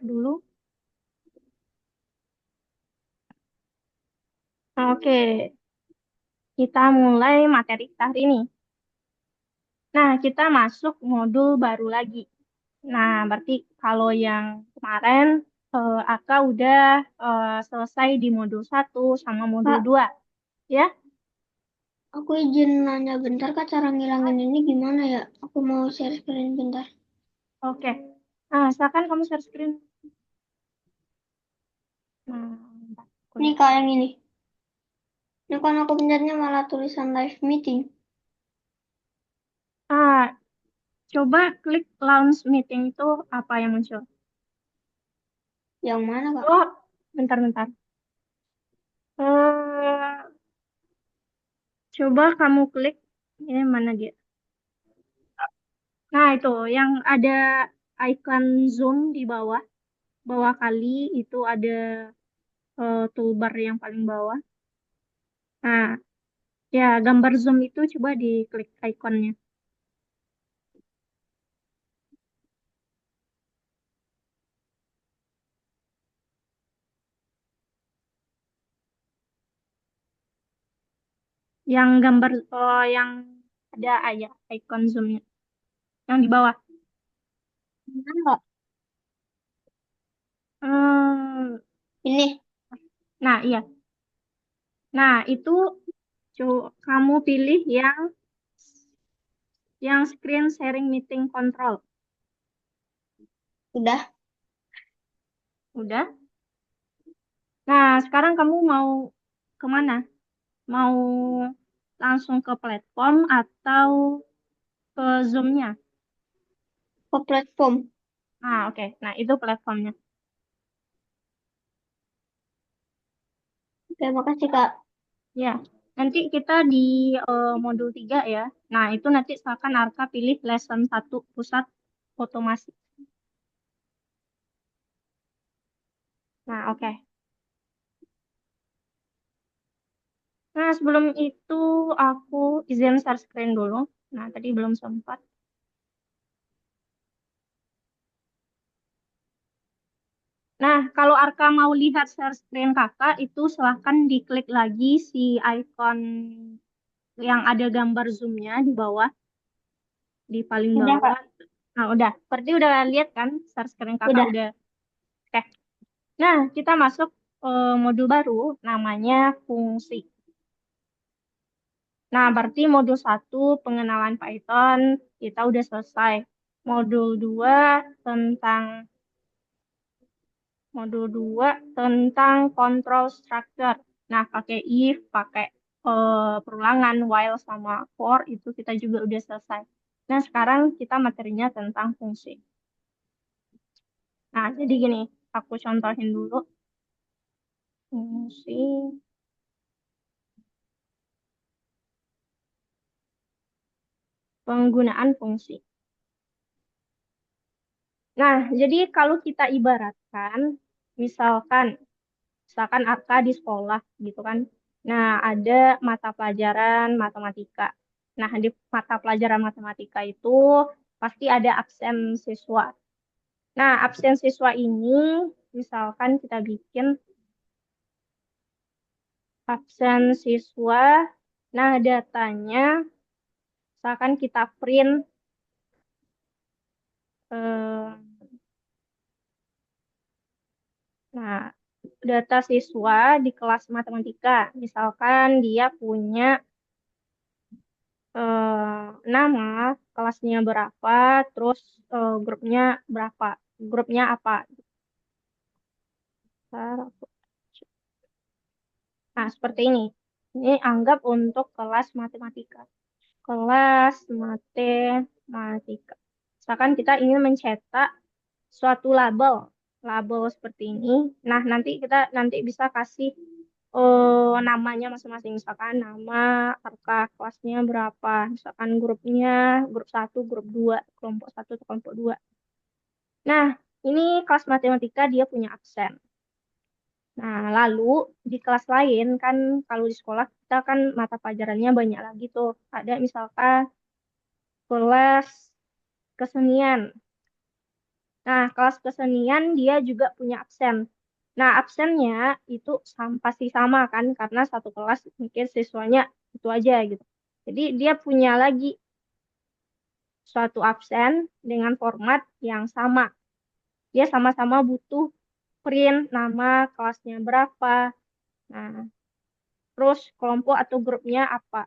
dulu. Oke, kita mulai materi kita hari ini. Nah, kita masuk modul baru lagi. Nah, berarti kalau yang kemarin Aka udah selesai di modul 1 sama modul Kak, 2, ya? aku izin nanya bentar Kak, cara ngilangin ini gimana ya? Aku mau share screen bentar. Oke. Nah, silakan kamu share screen. Nah, bentar, aku Ini lihat Kak dulu. yang ini. Ini kan aku pencetnya malah tulisan live meeting. Ah, coba klik launch meeting itu apa yang muncul? Yang mana Kak? Oh, bentar-bentar. Eh, coba kamu klik ini mana dia? Nah, itu yang ada icon zoom di bawah, bawah kali itu ada toolbar yang paling bawah. Nah, ya gambar zoom itu coba diklik ikonnya. Yang gambar yang ada aja icon zoomnya. Yang di bawah. Mana Kak? Hmm, Ini. nah, iya. Nah, itu kamu pilih yang screen sharing meeting control. Udah. Udah. Nah, sekarang kamu mau kemana? Mau langsung ke platform atau ke Zoom-nya? Ke platform. Nah, oke. Nah, itu platformnya. Oke, makasih Kak. Ya, nanti kita di modul 3 ya. Nah, itu nanti silakan Arka pilih lesson 1 pusat otomasi. Nah, oke. Nah, sebelum itu aku izin share screen dulu. Nah, tadi belum sempat. Nah, kalau Arka mau lihat share screen kakak, itu silahkan diklik lagi si icon yang ada gambar zoom-nya di bawah, di paling Udah Kak. bawah. Nah, udah. Berarti udah lihat kan share screen kakak Udah. udah. Oke. Nah, kita masuk modul baru, namanya fungsi. Nah, berarti modul 1 pengenalan Python, kita udah selesai. Modul 2 tentang Modul 2 tentang control structure. Nah, pakai if, pakai perulangan, while, sama for, itu kita juga udah selesai. Nah, sekarang kita materinya tentang fungsi. Nah, jadi gini, aku contohin dulu fungsi, penggunaan fungsi. Nah, jadi kalau kita ibaratkan, misalkan, misalkan Arka di sekolah gitu kan. Nah, ada mata pelajaran matematika. Nah, di mata pelajaran matematika itu pasti ada absen siswa. Nah, absen siswa ini misalkan kita bikin absen siswa. Nah, datanya misalkan kita print eh, nah, data siswa di kelas matematika. Misalkan dia punya nama, kelasnya berapa, terus grupnya berapa, grupnya apa. Nah, seperti ini. Ini anggap untuk kelas matematika. Kelas matematika. Misalkan kita ingin mencetak suatu label, label seperti ini. Nah, nanti bisa kasih namanya masing-masing. Misalkan nama, angka kelasnya berapa, misalkan grupnya, grup 1, grup 2, kelompok 1, kelompok 2. Nah, ini kelas matematika dia punya absen. Nah, lalu di kelas lain kan kalau di sekolah kita kan mata pelajarannya banyak lagi tuh. Ada misalkan kelas kesenian. Nah, kelas kesenian dia juga punya absen. Nah, absennya itu pasti sama kan, karena satu kelas mungkin siswanya itu aja gitu. Jadi dia punya lagi suatu absen dengan format yang sama. Dia sama-sama butuh print nama kelasnya berapa. Nah, terus kelompok atau grupnya apa.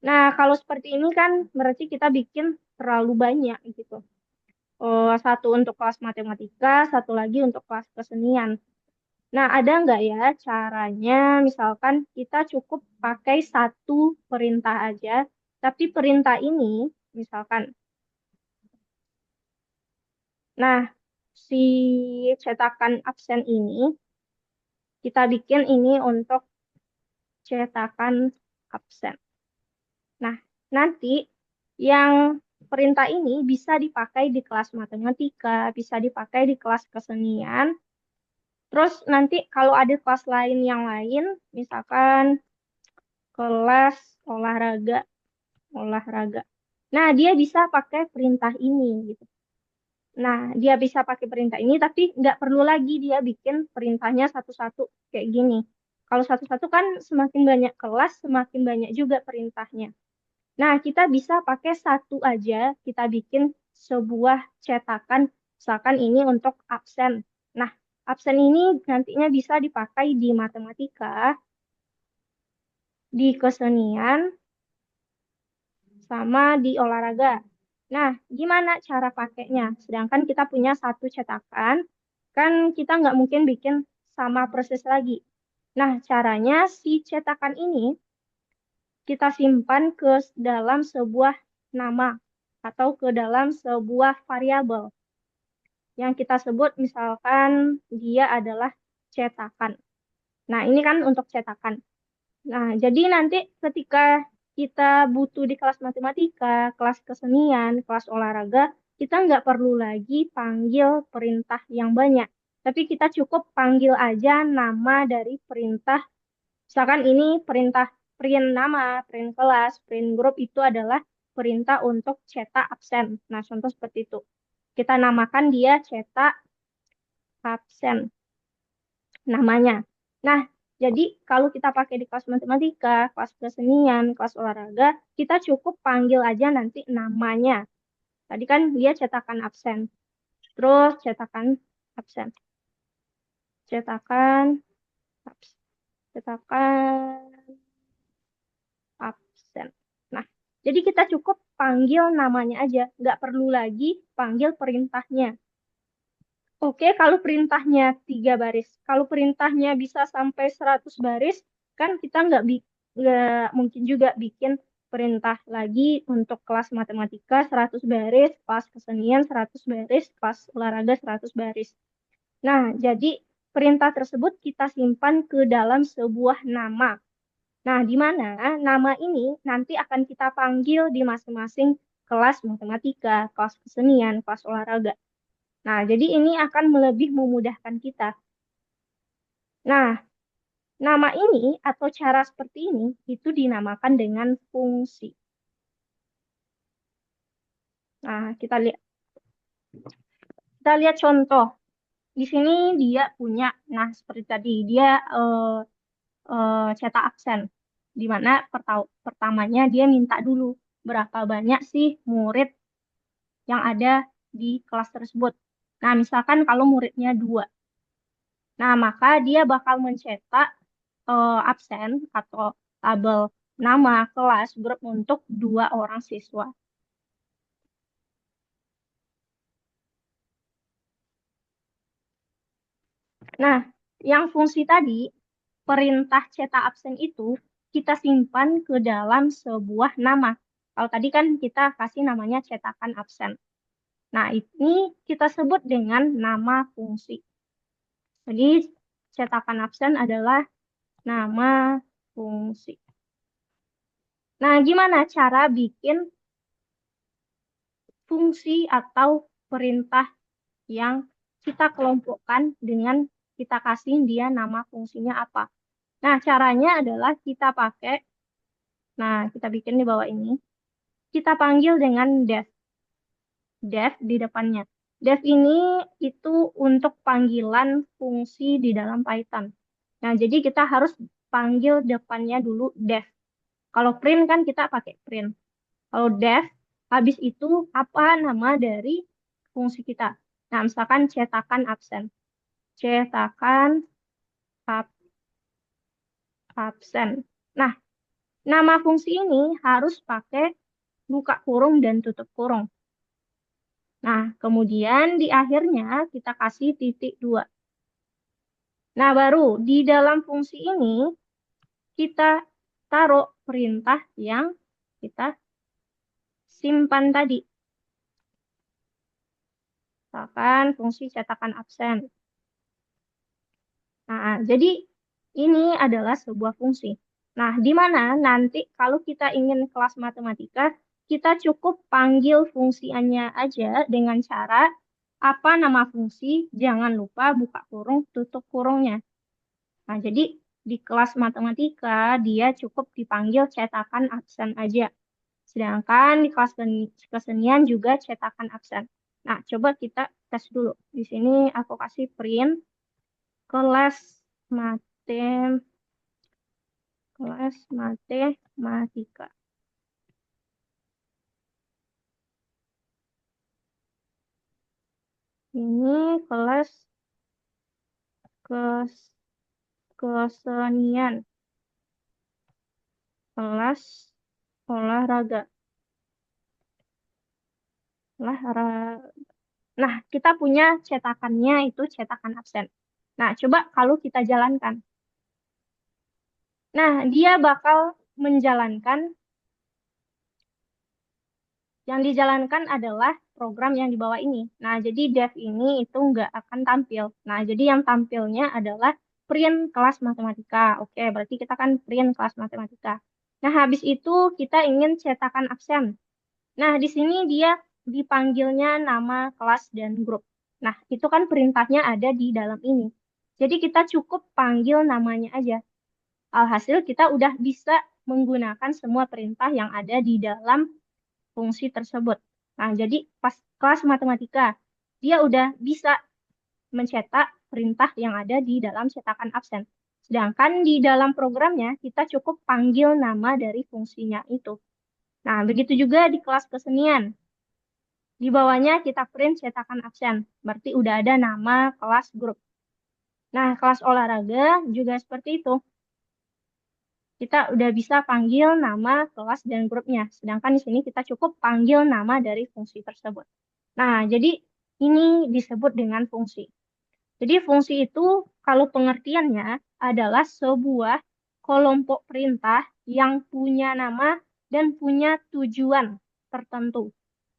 Nah, kalau seperti ini kan berarti kita bikin terlalu banyak gitu. Oh, satu untuk kelas matematika, satu lagi untuk kelas kesenian. Nah, ada nggak ya caranya, misalkan kita cukup pakai satu perintah aja, tapi perintah ini, misalkan, nah, si cetakan absen ini, kita bikin ini untuk cetakan absen. Nah, nanti yang perintah ini bisa dipakai di kelas matematika, bisa dipakai di kelas kesenian. Terus nanti kalau ada kelas lain yang lain, misalkan kelas olahraga, olahraga. Nah, dia bisa pakai perintah ini gitu. Nah, dia bisa pakai perintah ini, tapi nggak perlu lagi dia bikin perintahnya satu-satu kayak gini. Kalau satu-satu kan semakin banyak kelas, semakin banyak juga perintahnya. Nah, kita bisa pakai satu aja, kita bikin sebuah cetakan, misalkan ini untuk absen. Nah, absen ini nantinya bisa dipakai di matematika, di kesenian, sama di olahraga. Nah, gimana cara pakainya? Sedangkan kita punya satu cetakan, kan kita nggak mungkin bikin sama persis lagi. Nah, caranya si cetakan ini kita simpan ke dalam sebuah nama atau ke dalam sebuah variabel yang kita sebut misalkan dia adalah cetakan. Nah, ini kan untuk cetakan. Nah, jadi nanti ketika kita butuh di kelas matematika, kelas kesenian, kelas olahraga, kita nggak perlu lagi panggil perintah yang banyak. Tapi kita cukup panggil aja nama dari perintah. Misalkan ini perintah print nama, print kelas, print grup itu adalah perintah untuk cetak absen. Nah, contoh seperti itu. Kita namakan dia cetak absen namanya. Nah, jadi kalau kita pakai di kelas matematika, kelas kesenian, kelas olahraga, kita cukup panggil aja nanti namanya. Tadi kan dia cetakan absen. Terus cetakan absen. Cetakan absen. Cetakan absen. Nah, jadi kita cukup panggil namanya aja. Nggak perlu lagi panggil perintahnya. Oke, kalau perintahnya 3 baris. Kalau perintahnya bisa sampai 100 baris, kan kita nggak mungkin juga bikin perintah lagi untuk kelas matematika 100 baris, kelas kesenian 100 baris, kelas olahraga 100 baris. Nah, jadi perintah tersebut kita simpan ke dalam sebuah nama. Nah, di mana nama ini nanti akan kita panggil di masing-masing kelas matematika, kelas kesenian, kelas olahraga. Nah, jadi ini akan lebih memudahkan kita. Nah, nama ini atau cara seperti ini itu dinamakan dengan fungsi. Nah, kita lihat contoh. Di sini dia punya, nah seperti tadi dia cetak absen, di mana pertamanya dia minta dulu berapa banyak sih murid yang ada di kelas tersebut. Nah, misalkan kalau muridnya 2. Nah, maka dia bakal mencetak absen atau tabel nama kelas grup untuk 2 orang siswa. Nah, yang fungsi tadi, perintah cetak absen itu kita simpan ke dalam sebuah nama. Kalau tadi kan kita kasih namanya cetakan absen. Nah, ini kita sebut dengan nama fungsi. Jadi, cetakan absen adalah nama fungsi. Nah, gimana cara bikin fungsi atau perintah yang kita kelompokkan dengan kita kasih dia nama fungsinya apa? Nah, caranya adalah kita pakai, nah kita bikin di bawah ini, kita panggil dengan def, def di depannya. Def ini itu untuk panggilan fungsi di dalam Python. Nah, jadi kita harus panggil depannya dulu def. Kalau print kan kita pakai print. Kalau def, habis itu apa nama dari fungsi kita? Nah, misalkan cetakan absen. Cetakan absen. Nah, nama fungsi ini harus pakai buka kurung dan tutup kurung. Nah, kemudian di akhirnya kita kasih titik dua. Nah, baru di dalam fungsi ini kita taruh perintah yang kita simpan tadi. Misalkan fungsi cetakan absen. Nah, jadi ini adalah sebuah fungsi. Nah, di mana nanti kalau kita ingin kelas matematika, kita cukup panggil fungsinya aja dengan cara apa nama fungsi, jangan lupa buka kurung, tutup kurungnya. Nah, jadi di kelas matematika dia cukup dipanggil cetakan absen aja. Sedangkan di kelas kesenian juga cetakan absen. Nah, coba kita tes dulu. Di sini aku kasih print kelas matem kelas matematika. Ini kelas kes kesenian, kelas olahraga. Olahraga. Nah, kita punya cetakannya itu cetakan absen. Nah, coba kalau kita jalankan. Nah, dia bakal menjalankan, yang dijalankan adalah program yang di bawah ini. Nah, jadi dev ini itu nggak akan tampil. Nah, jadi yang tampilnya adalah print kelas matematika. Oke, berarti kita kan print kelas matematika. Nah, habis itu kita ingin cetakan absen. Nah, di sini dia dipanggilnya nama kelas dan grup. Nah, itu kan perintahnya ada di dalam ini. Jadi kita cukup panggil namanya aja. Alhasil kita udah bisa menggunakan semua perintah yang ada di dalam fungsi tersebut. Nah, jadi pas kelas matematika, dia udah bisa mencetak perintah yang ada di dalam cetakan absen. Sedangkan di dalam programnya, kita cukup panggil nama dari fungsinya itu. Nah, begitu juga di kelas kesenian. Di bawahnya kita print cetakan absen. Berarti udah ada nama kelas grup. Nah, kelas olahraga juga seperti itu. Kita udah bisa panggil nama kelas dan grupnya. Sedangkan di sini kita cukup panggil nama dari fungsi tersebut. Nah, jadi ini disebut dengan fungsi. Jadi fungsi itu kalau pengertiannya adalah sebuah kelompok perintah yang punya nama dan punya tujuan tertentu.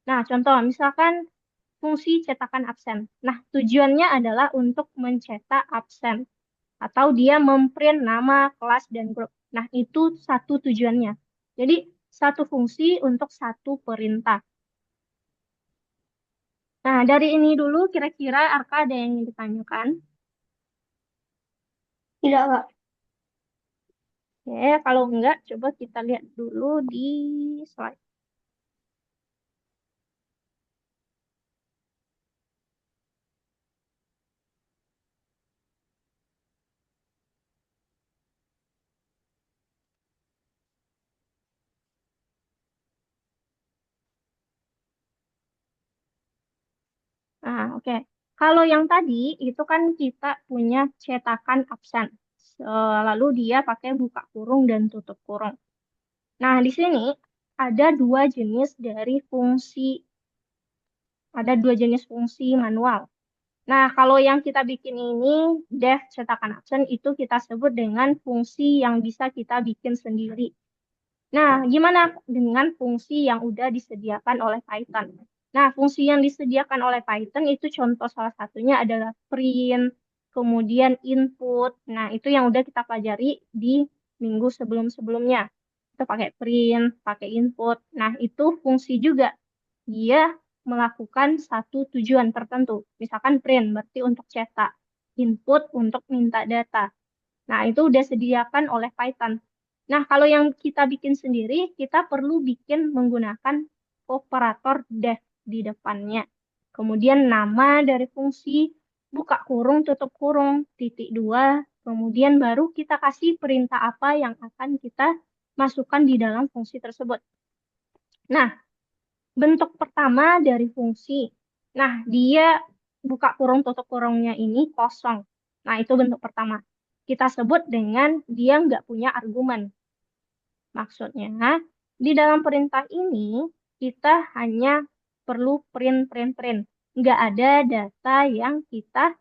Nah, contoh misalkan fungsi cetakan absen. Nah, tujuannya adalah untuk mencetak absen atau dia memprint nama kelas dan grup. Nah, itu satu tujuannya. Jadi, satu fungsi untuk satu perintah. Nah, dari ini dulu kira-kira Arka ada yang ingin ditanyakan? Tidak, Kak. Oke, kalau enggak, coba kita lihat dulu di slide. Nah, oke. Kalau yang tadi itu kan kita punya cetakan absen. Lalu dia pakai buka kurung dan tutup kurung. Nah, di sini ada dua jenis dari fungsi, ada dua jenis fungsi manual. Nah, kalau yang kita bikin ini, def cetakan absen, itu kita sebut dengan fungsi yang bisa kita bikin sendiri. Nah, gimana dengan fungsi yang udah disediakan oleh Python? Nah, fungsi yang disediakan oleh Python itu contoh salah satunya adalah print, kemudian input. Nah, itu yang udah kita pelajari di minggu sebelum-sebelumnya. Kita pakai print, pakai input. Nah, itu fungsi juga. Dia melakukan satu tujuan tertentu. Misalkan print, berarti untuk cetak. Input untuk minta data. Nah, itu udah sediakan oleh Python. Nah, kalau yang kita bikin sendiri, kita perlu bikin menggunakan operator def di depannya. kemudian nama dari fungsi, buka kurung, tutup kurung, titik dua, kemudian baru kita kasih perintah apa yang akan kita masukkan di dalam fungsi tersebut. Nah, bentuk pertama dari fungsi. Nah, dia buka kurung tutup kurungnya ini kosong. Nah, itu bentuk pertama. Kita sebut dengan dia nggak punya argumen. Maksudnya, di dalam perintah ini, kita hanya perlu print, print, print. Nggak ada data yang kita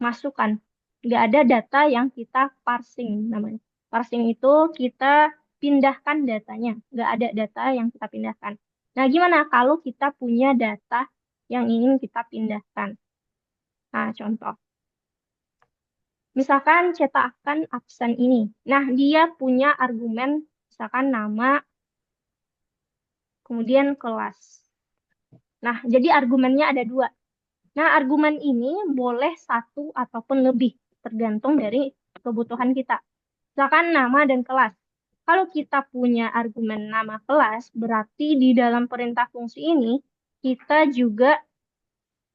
masukkan. Nggak ada data yang kita parsing namanya. Parsing itu kita pindahkan datanya. Nggak ada data yang kita pindahkan. Nah, gimana kalau kita punya data yang ingin kita pindahkan? Nah, contoh. Misalkan cetakan absen ini. Nah, dia punya argumen, misalkan nama, kemudian kelas. Nah, jadi argumennya ada dua. Nah, argumen ini boleh satu ataupun lebih, tergantung dari kebutuhan kita. Misalkan nama dan kelas. Kalau kita punya argumen nama kelas, berarti di dalam perintah fungsi ini, kita juga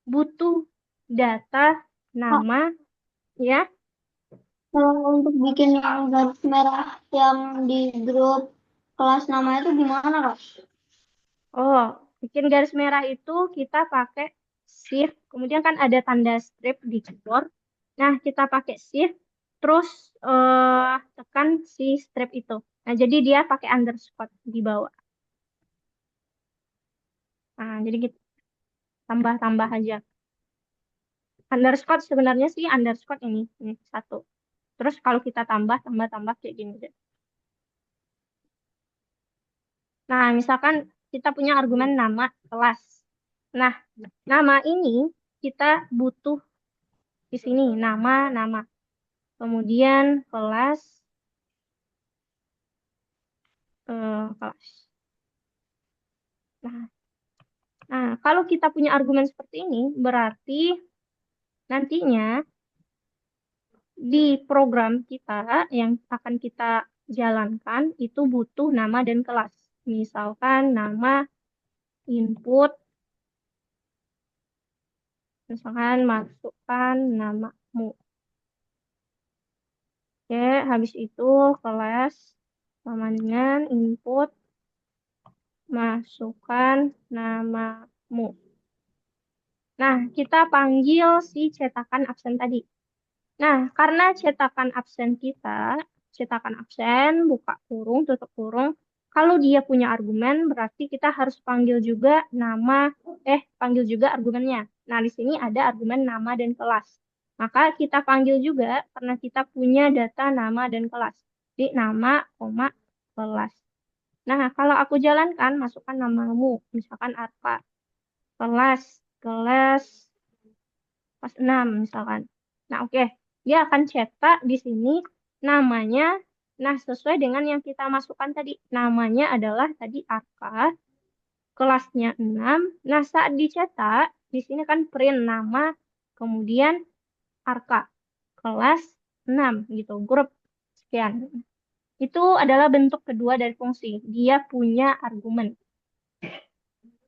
butuh data Kak, nama, ya. kalau untuk bikin yang garis merah yang di grup kelas nama itu gimana, Kak? Oh, bikin garis merah itu kita pakai shift, kemudian kan ada tanda strip di keyboard. Nah, kita pakai shift, terus tekan si strip itu. Nah, jadi dia pakai underscore di bawah. Nah, jadi kita tambah-tambah aja. Underscore sebenarnya sih underscore ini satu. Terus kalau kita tambah kayak gini deh. Nah, misalkan kita punya argumen nama kelas. Nah, nama ini kita butuh di sini nama. Kemudian kelas. Nah, kalau kita punya argumen seperti ini, berarti nantinya di program kita yang akan kita jalankan itu butuh nama dan kelas. Misalkan nama input, misalkan masukkan namamu. Oke, habis itu kelas sama dengan input, masukkan namamu. Nah, kita panggil si cetakan absen tadi. Nah, karena cetakan absen, buka kurung, tutup kurung, kalau dia punya argumen, berarti kita harus panggil juga panggil juga argumennya. Nah, di sini ada argumen nama dan kelas. Maka kita panggil juga karena kita punya data nama dan kelas. Jadi nama, koma, kelas. Nah, kalau aku jalankan, masukkan namamu, misalkan Arfa. Kelas kelas 6 misalkan. Nah, oke. Dia akan cetak di sini namanya. Nah, sesuai dengan yang kita masukkan tadi. Namanya adalah tadi Arka, kelasnya 6. Nah, saat dicetak, di sini kan print nama, kemudian Arka, kelas 6 gitu, grup sekian. Itu adalah bentuk kedua dari fungsi. Dia punya argumen.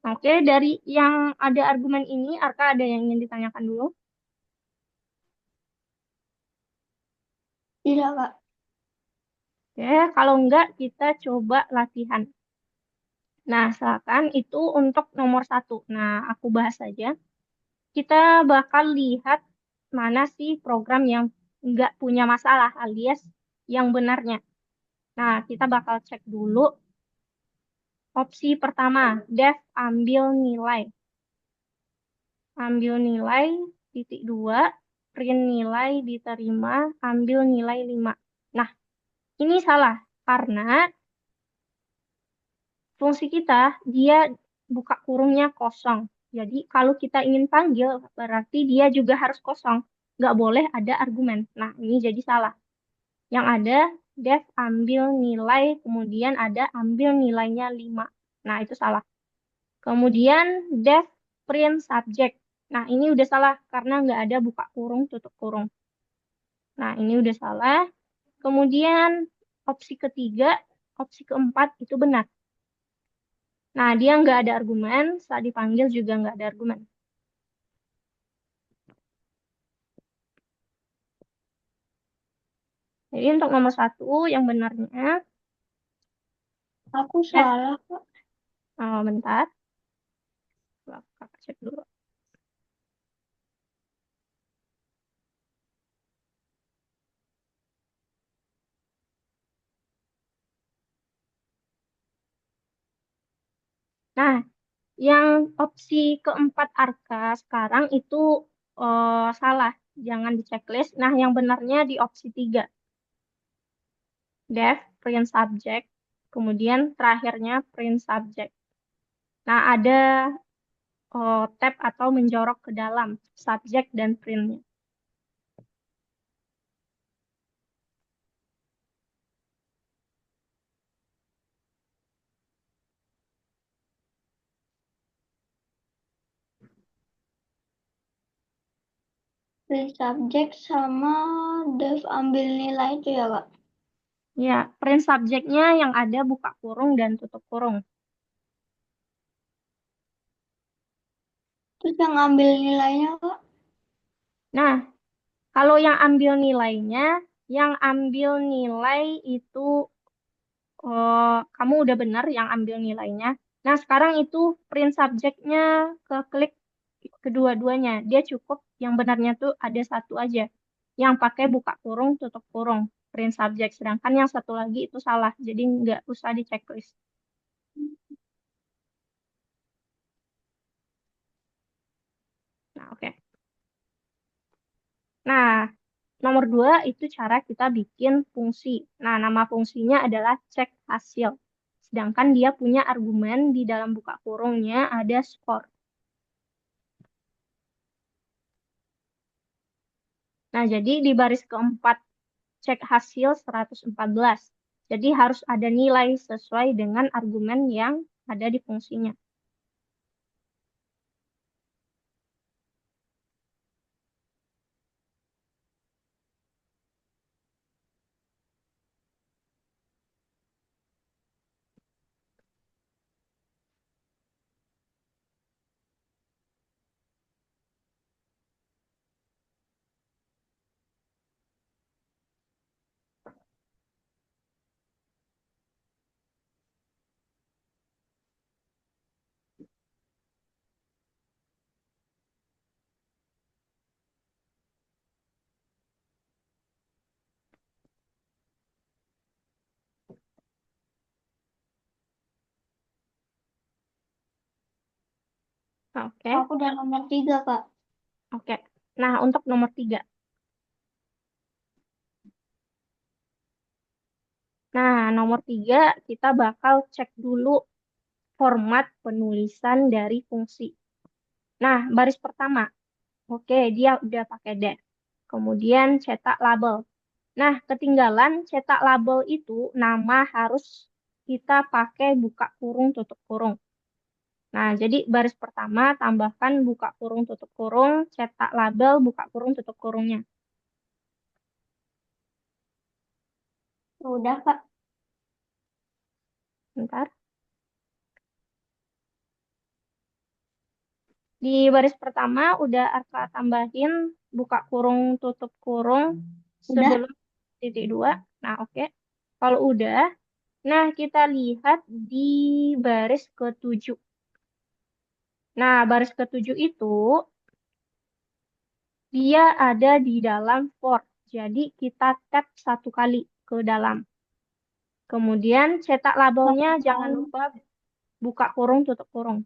Oke, dari yang ada argumen ini, Arka ada yang ingin ditanyakan dulu? Tidak, Kak. Oke, kalau enggak kita coba latihan. Nah, silakan itu untuk nomor satu. Nah, aku bahas saja. Kita bakal lihat mana sih program yang enggak punya masalah alias yang benarnya. Nah, kita bakal cek dulu opsi pertama, def ambil nilai. Ambil nilai, titik dua, print nilai diterima, ambil nilai 5. Nah, ini salah karena fungsi kita dia buka kurungnya kosong. Jadi kalau kita ingin panggil berarti dia juga harus kosong. Nggak boleh ada argumen. Nah ini jadi salah. Yang ada def ambil nilai kemudian ada ambil nilainya 5. Nah itu salah. Kemudian def print subject. Nah ini udah salah karena nggak ada buka kurung tutup kurung. Nah ini udah salah. Kemudian opsi ketiga, opsi keempat itu benar. Nah, dia nggak ada argumen, saat dipanggil juga nggak ada argumen. Jadi untuk nomor satu yang benarnya, Aku ya, salah, Kak. bentar, kakak cek dulu. Nah, yang opsi keempat Arka sekarang itu salah, jangan di checklist. Nah, yang benarnya di opsi tiga, def, print subject, kemudian terakhirnya print subject. Nah, ada tab atau menjorok ke dalam subject dan printnya. Print subject sama Dev ambil nilai itu ya, Kak. Ya, print subjectnya yang ada buka kurung dan tutup kurung. Terus yang ambil nilainya, Kak. Nah, kalau yang ambil nilainya, yang ambil nilai itu kamu udah benar yang ambil nilainya. Nah, sekarang itu print subjectnya ke klik kedua-duanya. Dia cukup yang benarnya tuh ada satu aja. Yang pakai buka kurung, tutup kurung. Print subject. Sedangkan yang satu lagi itu salah. Jadi nggak usah di checklist. Nah, oke. Nah, nomor dua itu cara kita bikin fungsi. Nah, nama fungsinya adalah cek hasil. Sedangkan dia punya argumen di dalam buka kurungnya ada skor. Nah, jadi di baris keempat cek hasil 114. Jadi harus ada nilai sesuai dengan argumen yang ada di fungsinya. Oke, Aku udah nomor 3, Kak. oke. Nah, untuk nomor tiga. Nah, nomor tiga kita bakal cek dulu format penulisan dari fungsi. Nah, baris pertama. Oke, dia udah pakai def. Kemudian cetak label. Nah, ketinggalan cetak label itu nama harus kita pakai buka kurung tutup kurung. Nah, jadi baris pertama tambahkan buka kurung tutup kurung, cetak label buka kurung tutup kurungnya. Udah, Kak. Bentar. Di baris pertama udah Arka tambahin buka kurung tutup kurung Udah. sebelum titik dua. Nah, oke. Kalau udah, nah kita lihat di baris ketujuh. Nah, baris ketujuh itu dia ada di dalam for. Jadi kita tap satu kali ke dalam. Kemudian cetak labelnya jangan Kali. lupa buka kurung tutup kurung.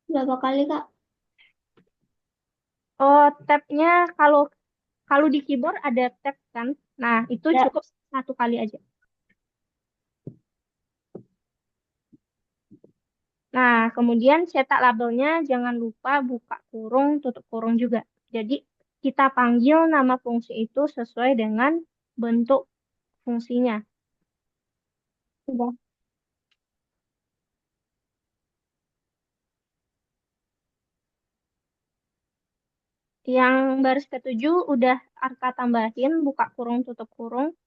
Berapa kali, Kak? Oh, tabnya kalau kalau di keyboard ada tab kan? Nah, itu Ya. cukup satu kali aja. Nah, kemudian cetak labelnya jangan lupa buka kurung tutup kurung juga. Jadi kita panggil nama fungsi itu sesuai dengan bentuk fungsinya. Udah. Yang baris ketujuh udah Arka tambahin buka kurung tutup kurung.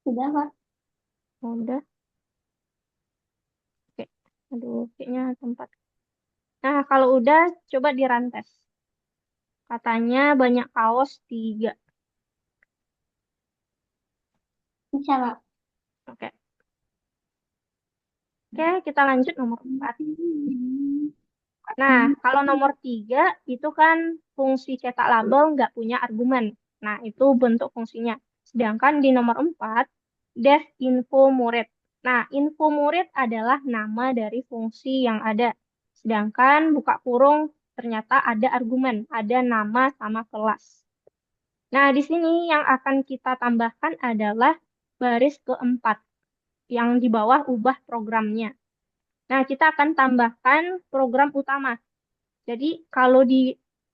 Udah, Kak. Oh, udah. Oke. Aduh, kayaknya tempat. Nah, kalau udah coba dirantes. Katanya banyak kaos tiga. Bisa, Kak. Oke. Oke, kita lanjut nomor 4. Nah, kalau nomor 3 itu kan fungsi cetak label nggak punya argumen. Nah, itu bentuk fungsinya. Sedangkan di nomor 4, def info murid. Nah, info murid adalah nama dari fungsi yang ada. Sedangkan buka kurung ternyata ada argumen, ada nama sama kelas. Nah, di sini yang akan kita tambahkan adalah baris keempat, yang di bawah ubah programnya. Nah, kita akan tambahkan program utama. Jadi kalau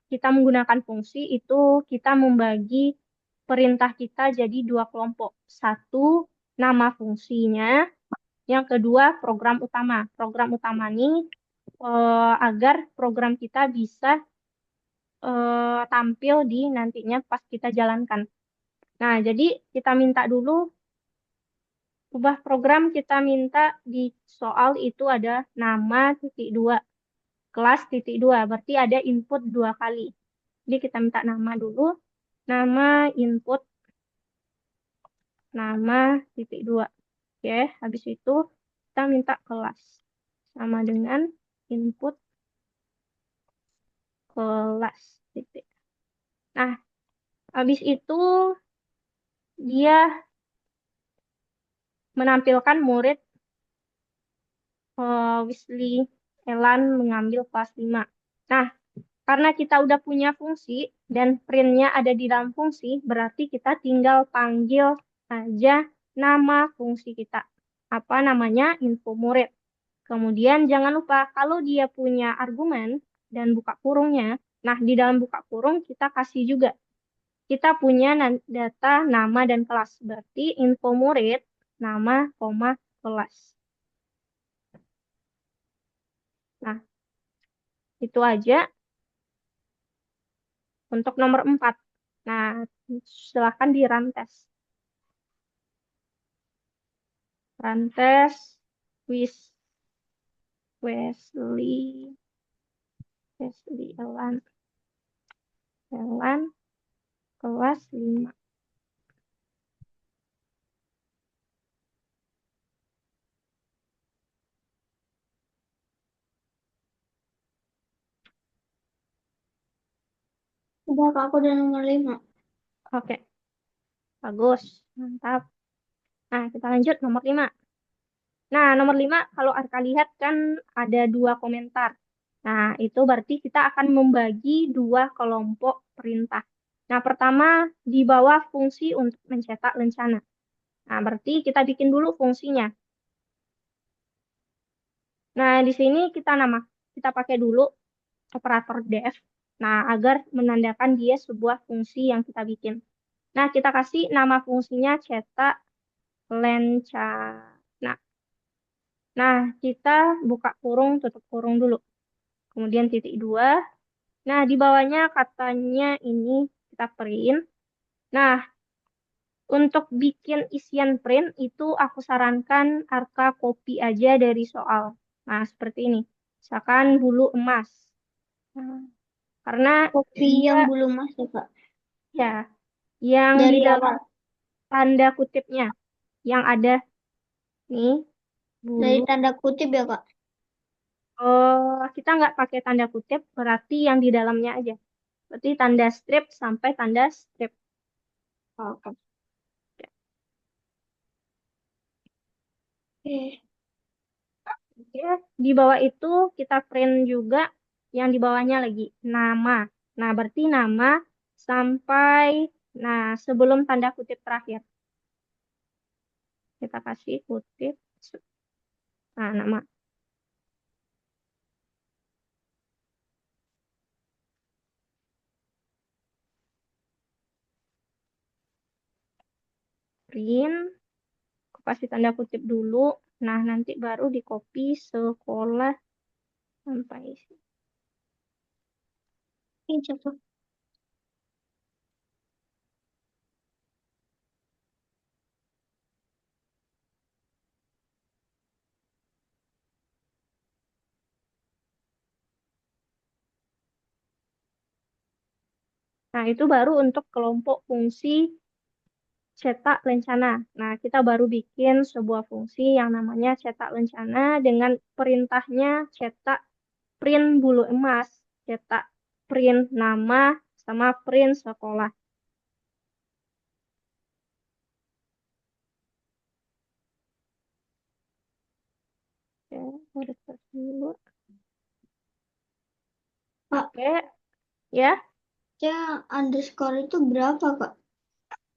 kita menggunakan fungsi itu kita membagi perintah kita jadi dua kelompok. Satu nama fungsinya, yang kedua program utama. Program utama ini agar program kita bisa tampil di nantinya pas kita jalankan. Nah, jadi kita minta dulu ubah program, kita minta di soal itu ada nama titik dua, kelas titik dua, berarti ada input dua kali. Jadi kita minta nama dulu, nama input, nama titik dua. Oke, habis itu kita minta kelas. Sama dengan input kelas titik. Nah, habis itu dia menampilkan murid Wisli Elan mengambil kelas 5. Nah, karena kita udah punya fungsi dan printnya ada di dalam fungsi, berarti kita tinggal panggil saja nama fungsi kita. Apa namanya? Info murid. Kemudian jangan lupa kalau dia punya argumen dan buka kurungnya, nah di dalam buka kurung kita kasih juga. Kita punya data nama dan kelas. Berarti info murid, nama, koma, kelas. Nah, itu aja untuk nomor 4. Nah, silakan di run test. Run test with Wesley, Wesley Elan, Elan kelas 5. Udah, Kak, aku udah nomor 5. Oke, bagus. Mantap. Nah, kita lanjut nomor 5. Nah, nomor 5 kalau Arka lihat kan ada dua komentar. Nah, itu berarti kita akan membagi dua kelompok perintah. Nah, pertama di bawah fungsi untuk mencetak lencana. Nah, berarti kita bikin dulu fungsinya. Nah, di sini kita pakai dulu operator def. Nah, agar menandakan dia sebuah fungsi yang kita bikin. Nah, kita kasih nama fungsinya cetak lencana. Nah, kita buka kurung, tutup kurung dulu. Kemudian titik dua. Nah, di bawahnya katanya ini kita print. Nah, untuk bikin isian print itu aku sarankan Arka copy aja dari soal. Nah, seperti ini. Misalkan bulu emas. Nah, karena Kopi dia yang belum masuk, Kak. ya yang di Dari dalam awal. tanda kutipnya yang ada nih Dari bulu. tanda kutip ya, Kak. Oh, kita nggak pakai tanda kutip, berarti yang di dalamnya aja. Berarti tanda strip sampai tanda strip. Oke. Oke. Oke, di bawah itu kita print juga yang di bawahnya lagi, nama. Nah, berarti nama sampai, nah, sebelum tanda kutip terakhir. Kita kasih kutip, nah, nama. Print, aku kasih tanda kutip dulu. Nah, nanti baru di copy sekolah sampai sini. Ini coba. Nah, itu baru untuk kelompok fungsi cetak lencana. Nah, kita baru bikin sebuah fungsi yang namanya cetak lencana dengan perintahnya cetak print bulu emas, cetak print nama, sama print sekolah. Oke, refresh dulu. Kak, Oke, ya. underscore itu berapa, Kak?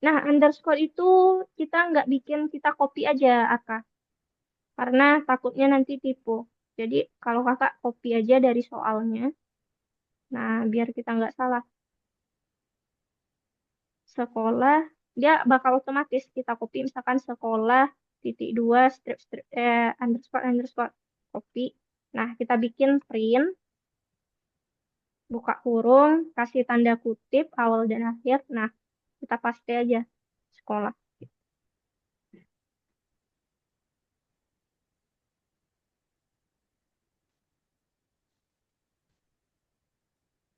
Nah, underscore itu kita nggak bikin, kita copy aja, Aka. Karena takutnya nanti tipu. Jadi, kalau kakak copy aja dari soalnya, nah, biar kita nggak salah. Sekolah, dia bakal otomatis kita copy, misalkan sekolah, titik dua, strip, strip, underscore, underscore, copy. Nah, kita bikin print, buka kurung, kasih tanda kutip, awal dan akhir. Nah, kita paste aja, sekolah.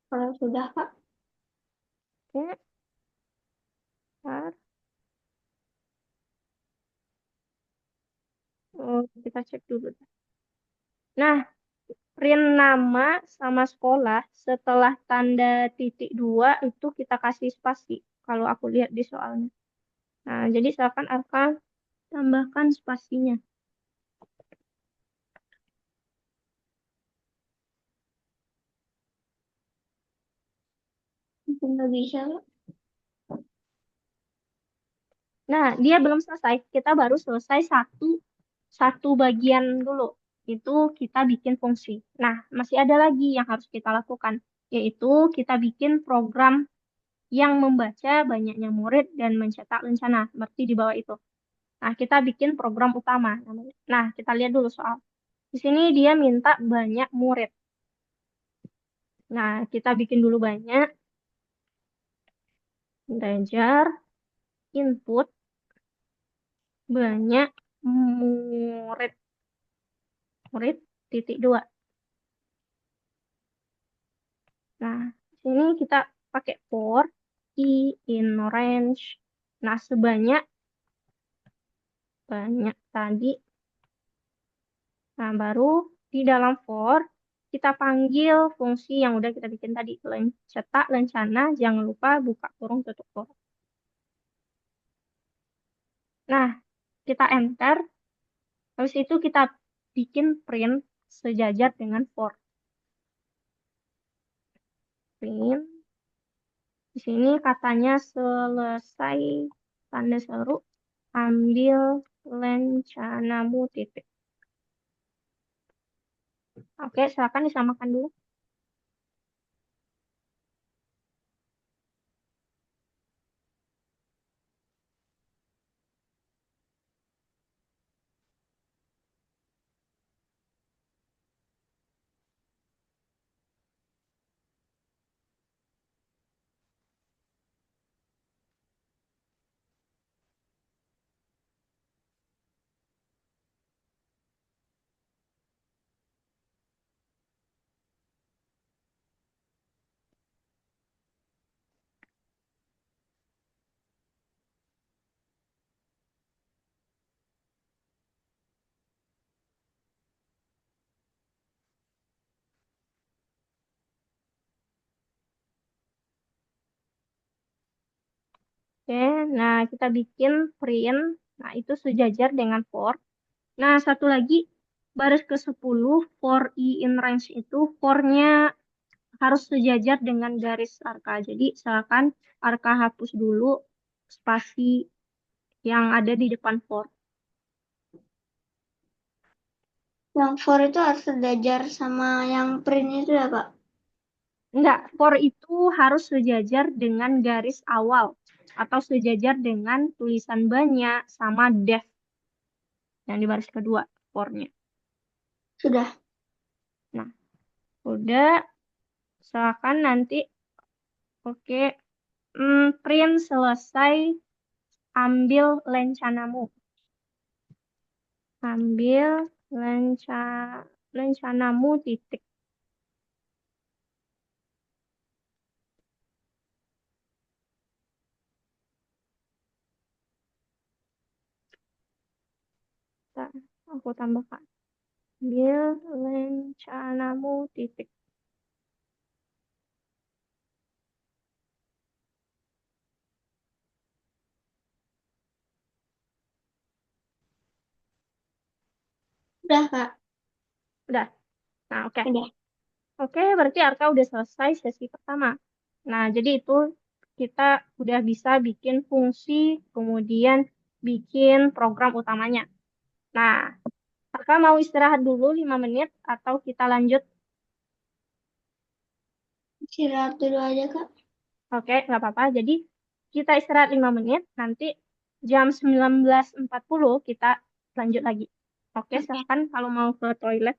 Kalau sudah, Kak. Oke, ntar. Oh, kita cek dulu. Nah, print nama sama sekolah setelah tanda titik dua itu kita kasih spasi. Kalau aku lihat di soalnya. Nah, jadi silakan akan tambahkan spasinya. Mungkin nggak bisa, Kak. Nah, dia belum selesai. Kita baru selesai satu bagian dulu. Itu kita bikin fungsi. Nah, masih ada lagi yang harus kita lakukan, yaitu kita bikin program yang membaca banyaknya murid dan mencetak lencana, seperti di bawah itu. Nah, kita bikin program utama namanya. Nah, kita lihat dulu soal. Di sini dia minta banyak murid. Nah, kita bikin dulu banyak. Belajar, input, banyak murid. Murid, titik dua. Nah, di sini kita pakai for, i, in range. Nah, sebanyak banyak tadi. Nah, baru di dalam for, kita panggil fungsi yang udah kita bikin tadi. Cetak, lencana, jangan lupa buka kurung, tutup kurung. Nah, kita enter. Habis itu kita bikin print sejajar dengan for. Print. Di sini katanya selesai tanda seru, ambil lencanamu titik. Oke, silakan disamakan dulu. Oke, nah kita bikin print. Nah, itu sejajar dengan for. Nah, satu lagi, baris ke-10, for i in range itu, for-nya harus sejajar dengan garis arka. Jadi, silakan arka hapus dulu spasi yang ada di depan for. Yang for itu harus sejajar sama yang print itu ya, Kak? Enggak, for itu harus sejajar dengan garis awal atau sejajar dengan tulisan banyak sama def yang di baris kedua for-nya. Sudah. Nah, udah, silakan nanti. Oke, print selesai, ambil lencanamu. Ambil lenca lencanamu titik. Bentar, aku tambahkan. Ambil rencanamu titik. Udah, Kak. Udah. Nah, oke. Udah. Oke, berarti Arka udah selesai sesi pertama. Nah, jadi itu kita udah bisa bikin fungsi, kemudian bikin program utamanya. Nah, Arka mau istirahat dulu 5 menit atau kita lanjut? Istirahat dulu aja, Kak. Oke, nggak apa-apa. Jadi kita istirahat 5 menit, nanti jam 19.40 kita lanjut lagi. Oke, Oke. silakan kalau mau ke toilet.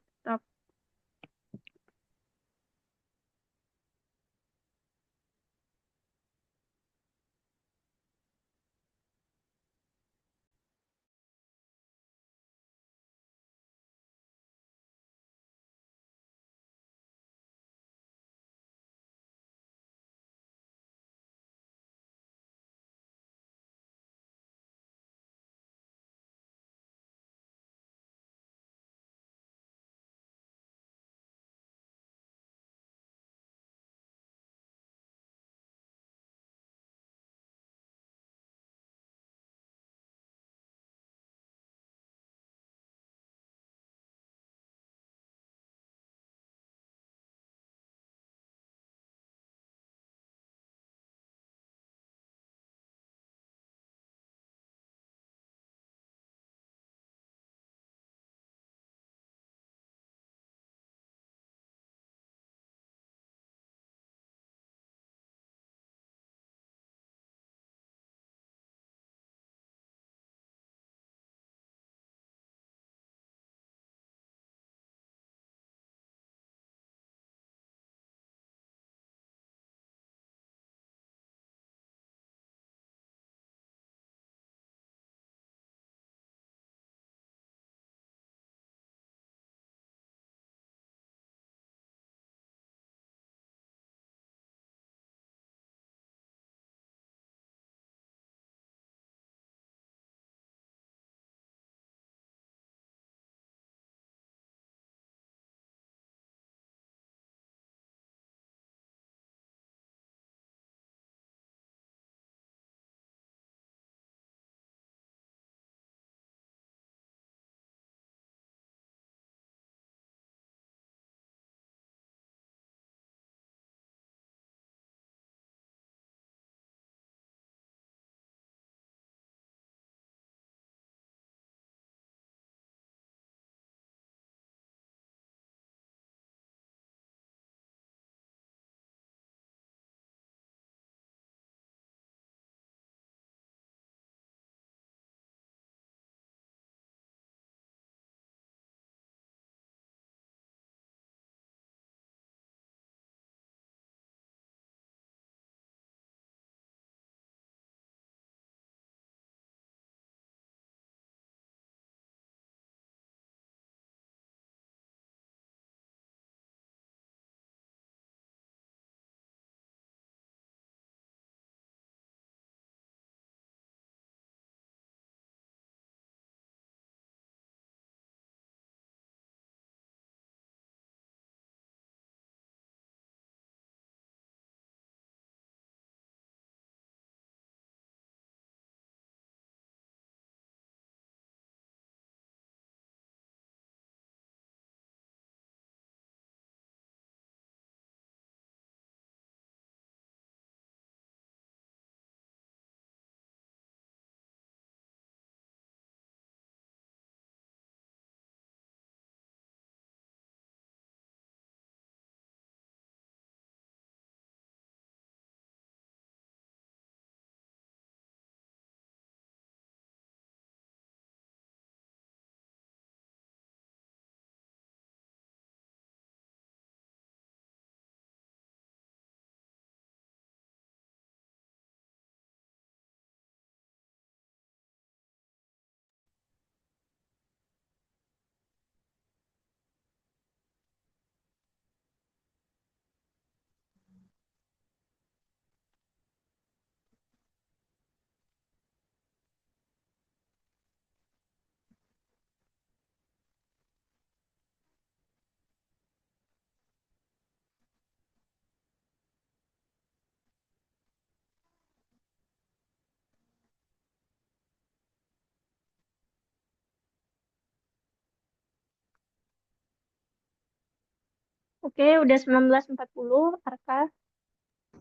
Oke, udah 19.40, Arka.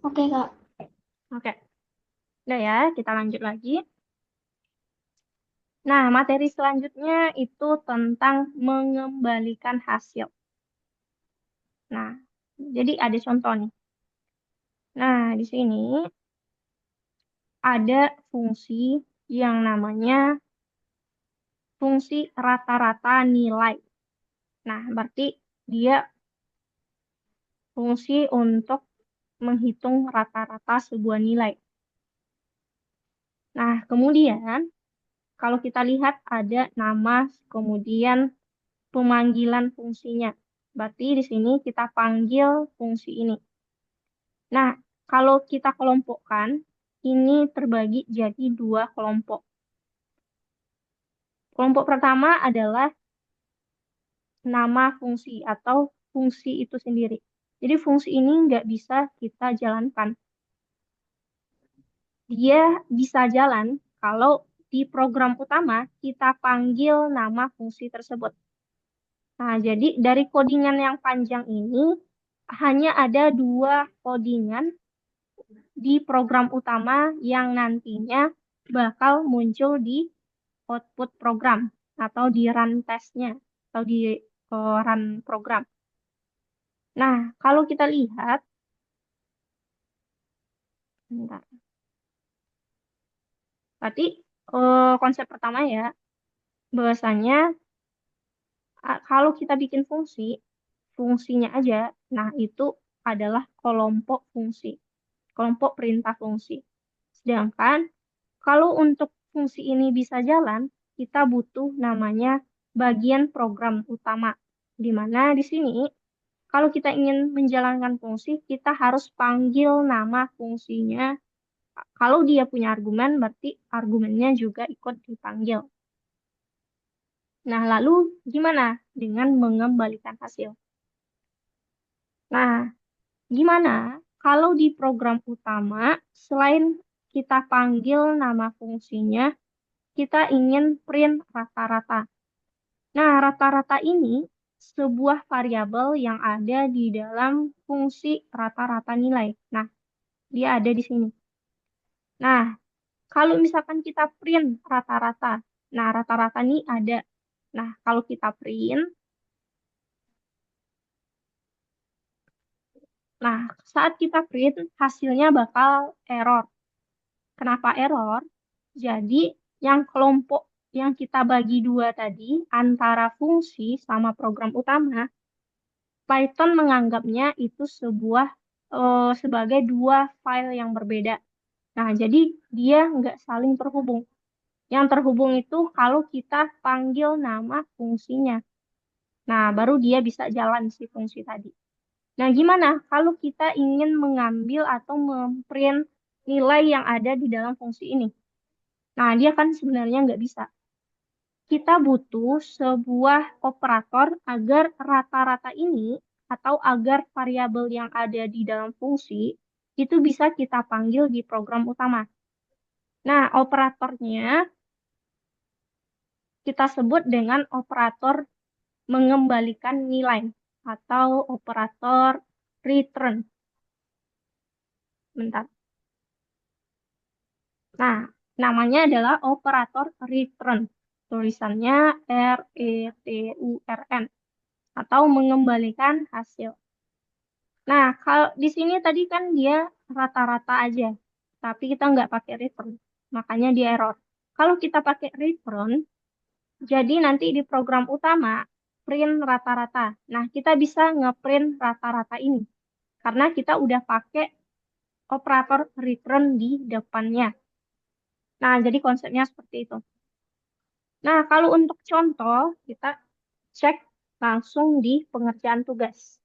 Oke, Kak. Oke, udah ya, kita lanjut lagi. Nah, materi selanjutnya itu tentang mengembalikan hasil. Nah, jadi ada contoh nih. Nah, di sini ada fungsi yang namanya fungsi rata-rata nilai. Nah, berarti dia fungsi untuk menghitung rata-rata sebuah nilai. Nah, kemudian kalau kita lihat ada nama, kemudian pemanggilan fungsinya. Berarti di sini kita panggil fungsi ini. Nah, kalau kita kelompokkan, ini terbagi jadi dua kelompok. Kelompok pertama adalah nama fungsi atau fungsi itu sendiri. Jadi fungsi ini nggak bisa kita jalankan. Dia bisa jalan kalau di program utama kita panggil nama fungsi tersebut. Nah, jadi dari codingan yang panjang ini hanya ada dua codingan di program utama yang nantinya bakal muncul di output program atau di run testnya atau di run program. Nah, kalau kita lihat, bentar, berarti konsep pertama ya, bahwasanya kalau kita bikin fungsi, fungsinya aja, nah itu adalah kelompok fungsi, kelompok perintah fungsi. Sedangkan kalau untuk fungsi ini bisa jalan, kita butuh namanya bagian program utama. Di mana di sini, kalau kita ingin menjalankan fungsi, kita harus panggil nama fungsinya. Kalau dia punya argumen, berarti argumennya juga ikut dipanggil. Nah, lalu gimana dengan mengembalikan hasil? Nah, gimana kalau di program utama, selain kita panggil nama fungsinya, kita ingin print rata-rata. Nah, rata-rata ini sebuah variabel yang ada di dalam fungsi rata-rata nilai. Nah, dia ada di sini. Nah, kalau misalkan kita print rata-rata, nah rata-rata ini ada. Nah, kalau kita print, nah saat kita print hasilnya bakal error. Kenapa error? Jadi, yang kelompok yang kita bagi dua tadi antara fungsi sama program utama, Python menganggapnya itu sebagai dua file yang berbeda. Nah, jadi dia nggak saling terhubung. Yang terhubung itu kalau kita panggil nama fungsinya. Nah, baru dia bisa jalan si fungsi tadi. Nah, gimana kalau kita ingin mengambil atau memprint nilai yang ada di dalam fungsi ini? Nah, dia kan sebenarnya nggak bisa. Kita butuh sebuah operator agar rata-rata ini atau agar variabel yang ada di dalam fungsi itu bisa kita panggil di program utama. Nah, operatornya kita sebut dengan operator mengembalikan nilai atau operator return. Bentar. Nah, namanya adalah operator return. Tulisannya RETURN atau mengembalikan hasil. Nah, kalau di sini tadi kan dia rata-rata aja, tapi kita nggak pakai return, makanya dia error. Kalau kita pakai return, jadi nanti di program utama print rata-rata. Nah, kita bisa ngeprint rata-rata ini karena kita udah pakai operator return di depannya. Nah, jadi konsepnya seperti itu. Nah, kalau untuk contoh, kita cek langsung di pengerjaan tugas.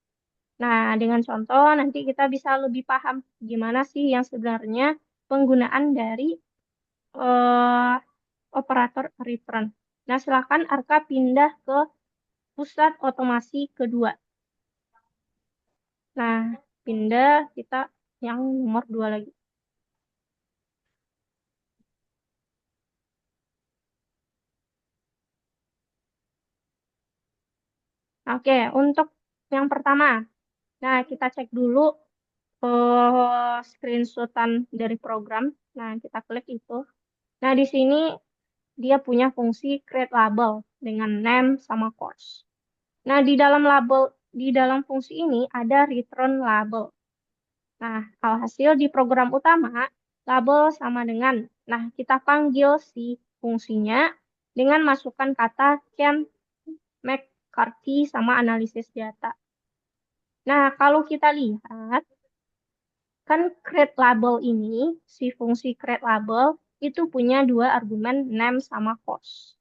Nah, dengan contoh nanti kita bisa lebih paham gimana sih yang sebenarnya penggunaan dari eh, operator return. Nah, silakan Arka pindah ke pusat otomasi kedua. Nah, pindah kita yang nomor 2 lagi. Oke, untuk yang pertama. Nah, kita cek dulu screenshotan dari program. Nah, kita klik itu. Nah, di sini dia punya fungsi create label dengan name sama course. Nah, di dalam fungsi ini ada return label. Nah, alhasil di program utama, label sama dengan, nah, kita panggil si fungsinya dengan masukkan kata can, McCarthy, sama analisis data. Nah, kalau kita lihat, kan create label ini, si fungsi create label, itu punya dua argumen name sama cost.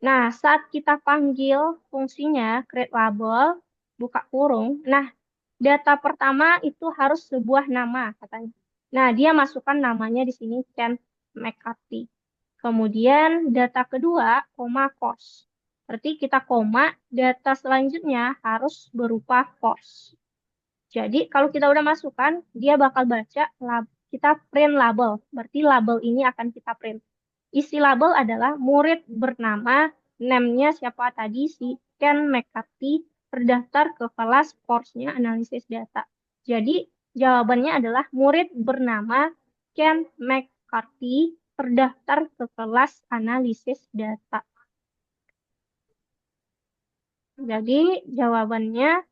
Nah, saat kita panggil fungsinya create label, buka kurung, nah, data pertama itu harus sebuah nama, katanya. Nah, dia masukkan namanya di sini Ken McCarthy. Kemudian data kedua, koma cost. Berarti kita koma, data selanjutnya harus berupa cost. Jadi kalau kita udah masukkan, dia bakal baca kita print label. Berarti label ini akan kita print. Isi label adalah murid bernama, name-nya siapa tadi, si Ken McCarthy, terdaftar ke kelas course-nya analisis data. Jadi jawabannya adalah murid bernama Ken McCarthy terdaftar ke kelas analisis data. Jadi jawabannya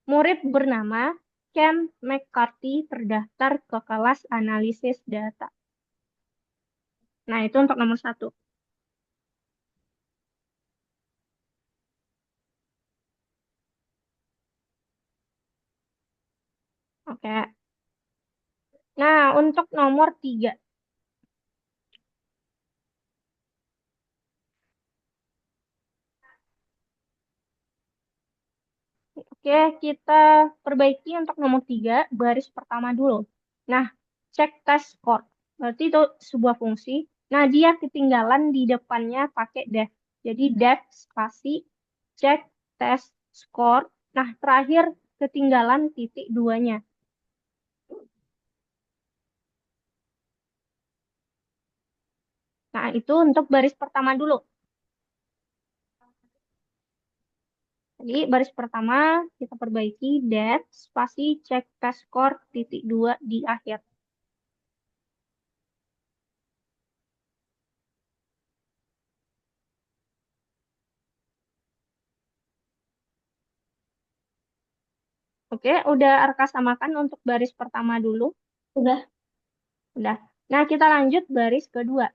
murid bernama Ken McCarthy terdaftar ke kelas analisis data. Nah, itu untuk nomor satu. Oke. Nah, untuk nomor tiga. Oke, kita perbaiki untuk nomor tiga, baris pertama dulu. Nah, cek test score. Berarti itu sebuah fungsi. Nah, dia ketinggalan di depannya pakai def. Jadi def spasi cek test score. Nah, terakhir ketinggalan titik duanya. Nah, itu untuk baris pertama dulu. Jadi baris pertama kita perbaiki def spasi cek test score titik dua di akhir. Oke, udah Arka samakan untuk baris pertama dulu. Udah. Udah. Nah, kita lanjut baris kedua.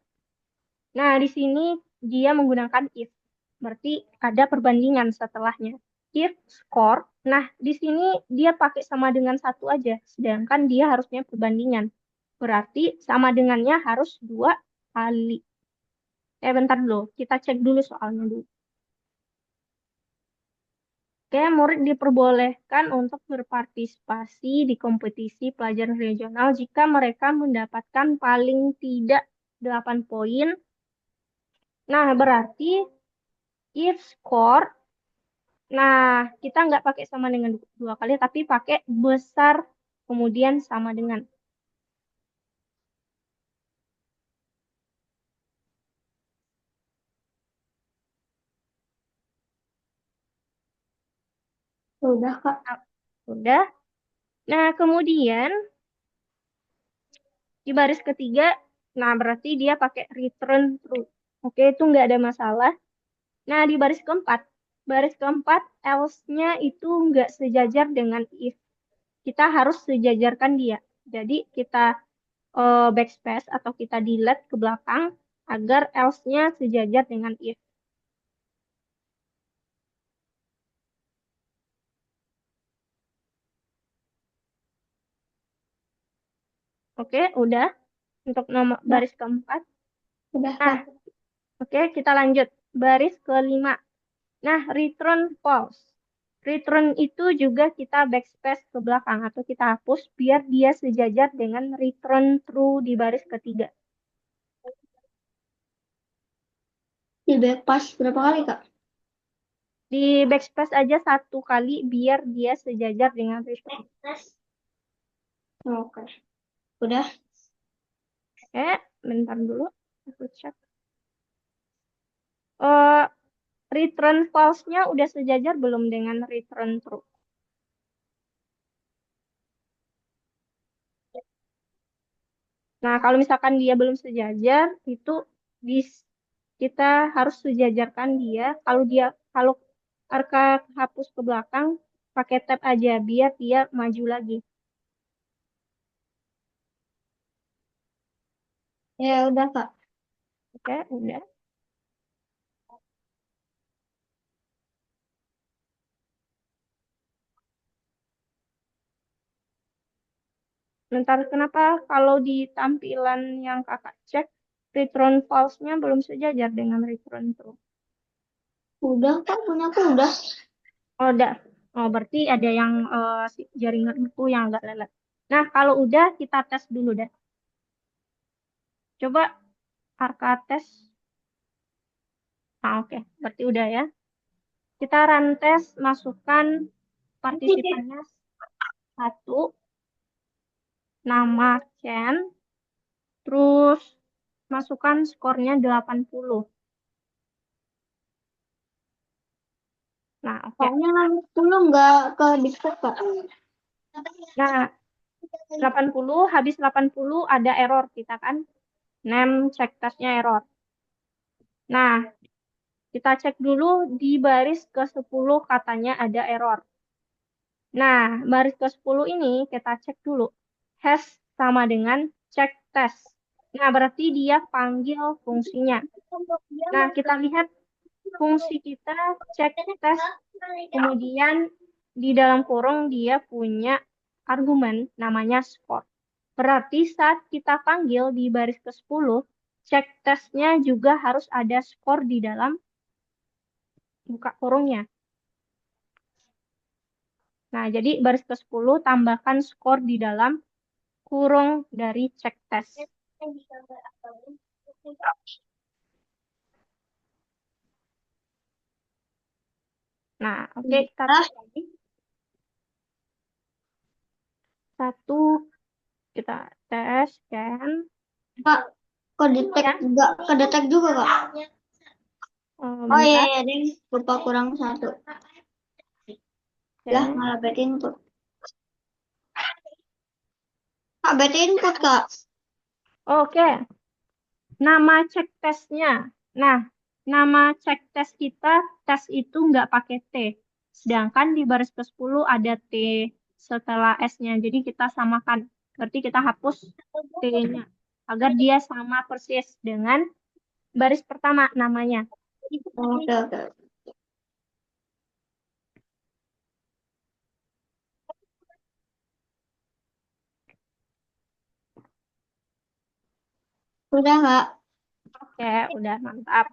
Nah, di sini dia menggunakan if. Berarti ada perbandingan setelahnya. If score. Nah, di sini dia pakai sama dengan satu aja. Sedangkan dia harusnya perbandingan. Berarti sama dengannya harus dua kali. Bentar dulu. Kita cek dulu soalnya dulu. Oke, murid diperbolehkan untuk berpartisipasi di kompetisi pelajaran regional jika mereka mendapatkan paling tidak 8 poin. Nah, berarti if score, nah kita nggak pakai sama dengan dua kali, tapi pakai besar kemudian sama dengan. Udah, Kak. Ah, udah. Nah, kemudian di baris ketiga, nah berarti dia pakai return true. Oke, itu nggak ada masalah. Nah, di baris keempat, else-nya itu nggak sejajar dengan if. Kita harus sejajarkan dia. Jadi, kita backspace atau kita delete ke belakang agar else-nya sejajar dengan if. Oke, udah untuk nomor Udah. baris keempat. Udah, Nah, Kak. oke, kita lanjut. Baris kelima. Nah, return false. Return itu juga kita backspace ke belakang atau kita hapus biar dia sejajar dengan return true di baris ketiga. Di backpass berapa kali, Kak? Di backspace aja satu kali biar dia sejajar dengan return. Oke. Udah. Oke, bentar dulu. Aku cek. Eh, return false-nya udah sejajar belum dengan return true? Nah, kalau misalkan dia belum sejajar, itu kita harus sejajarkan dia. Kalau Arka hapus ke belakang, pakai tab aja biar dia maju lagi. Ya udah Kak. Oke, udah. Bentar, kenapa kalau di tampilan yang kakak cek, return false-nya belum sejajar dengan return true? Udah Kak, punya aku udah. Oh, udah. Oh, berarti ada yang jaringan itu yang agak lelet. Nah, kalau udah, kita tes dulu deh. Coba Arka tes. Nah, oke. Berarti udah ya. Kita run tes, masukkan partisipannya satu, nama Chen, terus masukkan skornya 80. Nah, oke. Soalnya dulu nggak ke diktat Kak. Nah, 80, habis 80 ada error kita kan. Name check testnya error. Nah, kita cek dulu di baris ke-10 katanya ada error. Nah, baris ke-10 ini kita cek dulu. Hash sama dengan check test. Nah, berarti dia panggil fungsinya. Nah, kita lihat fungsi kita check test. Kemudian di dalam kurung dia punya argumen namanya score. Berarti saat kita panggil di baris ke-10, check testnya juga harus ada skor di dalam buka kurungnya. Nah, jadi baris ke-10 tambahkan skor di dalam kurung dari check test. Nah, oke, kita tes lagi. Satu, kita tes, scan. Kak, kok detek Ya, nggak kedetek juga Kak? Oh iya, bentar. iya deh, lupa kurang satu. Lah, Scan. malah bad input. Kak, bad input Kak. Oke, nama cek tesnya. Nah, nama cek tes kita, tes itu nggak pakai T. Sedangkan di baris ke-10 ada T setelah S-nya. Jadi kita samakan. Berarti kita hapus T-nya. Agar dia sama persis dengan baris pertama namanya. Oke, oke. Udah Kak. Oke, udah mantap.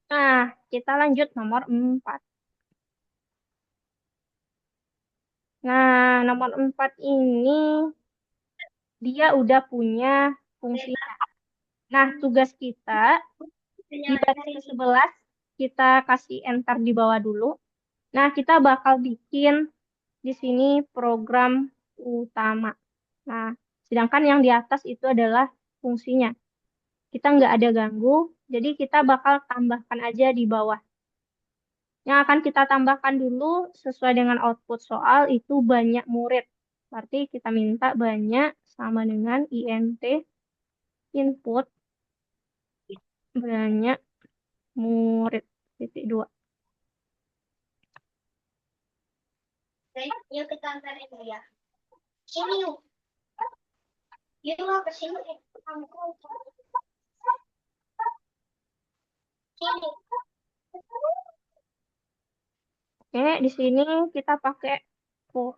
Nah, kita lanjut nomor 4. Nah, nomor 4 ini dia udah punya fungsinya. Nah, tugas kita di baris ke-11 kita kasih enter di bawah dulu. Nah, kita bakal bikin di sini program utama. Nah, sedangkan yang di atas itu adalah fungsinya. Kita nggak ada ganggu, jadi kita bakal tambahkan aja di bawah. Yang akan kita tambahkan dulu sesuai dengan output soal itu banyak murid. Berarti kita minta banyak sama dengan int input banyak murid titik 2. Yuk kita antarin ya. Sini yuk. Yuk lo ke sini. Sini. Oke, di sini kita pakai for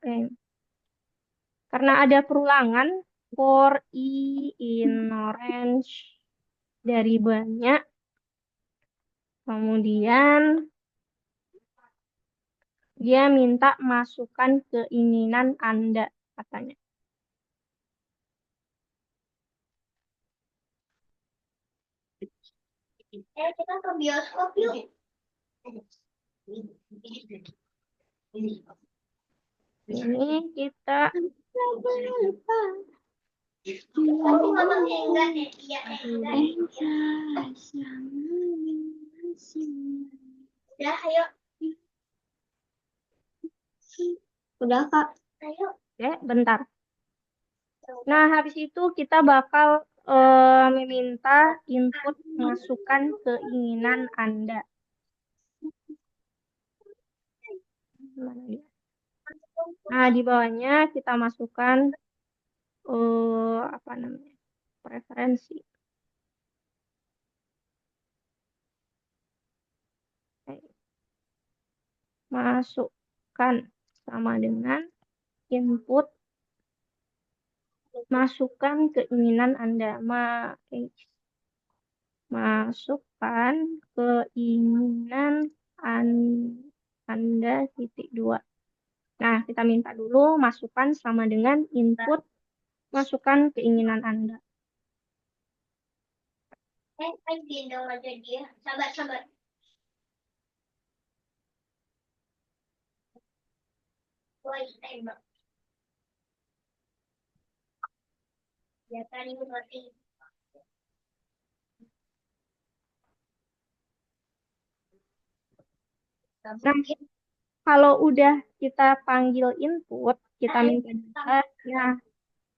karena ada perulangan for i in orange dari banyak, kemudian dia minta masukkan keinginan Anda katanya. Kita ke bioskop yuk. Ini kita Udah, ayo. Udah, Kak. Ayo. bentar. Nah, habis itu kita bakal meminta input masukan keinginan Anda. Mana dia? Nah, di bawahnya kita masukkan apa namanya? Preferensi. Masukkan sama dengan input masukkan keinginan Anda. Masukkan keinginan Anda titik dua. Nah, kita minta dulu masukkan sama dengan input masukkan keinginan Anda. Gendong aja dia. Sabar, sabar. Woi, tembak. Ya tadi berarti. Nah, kalau udah kita panggil input, kita minta data. Nah,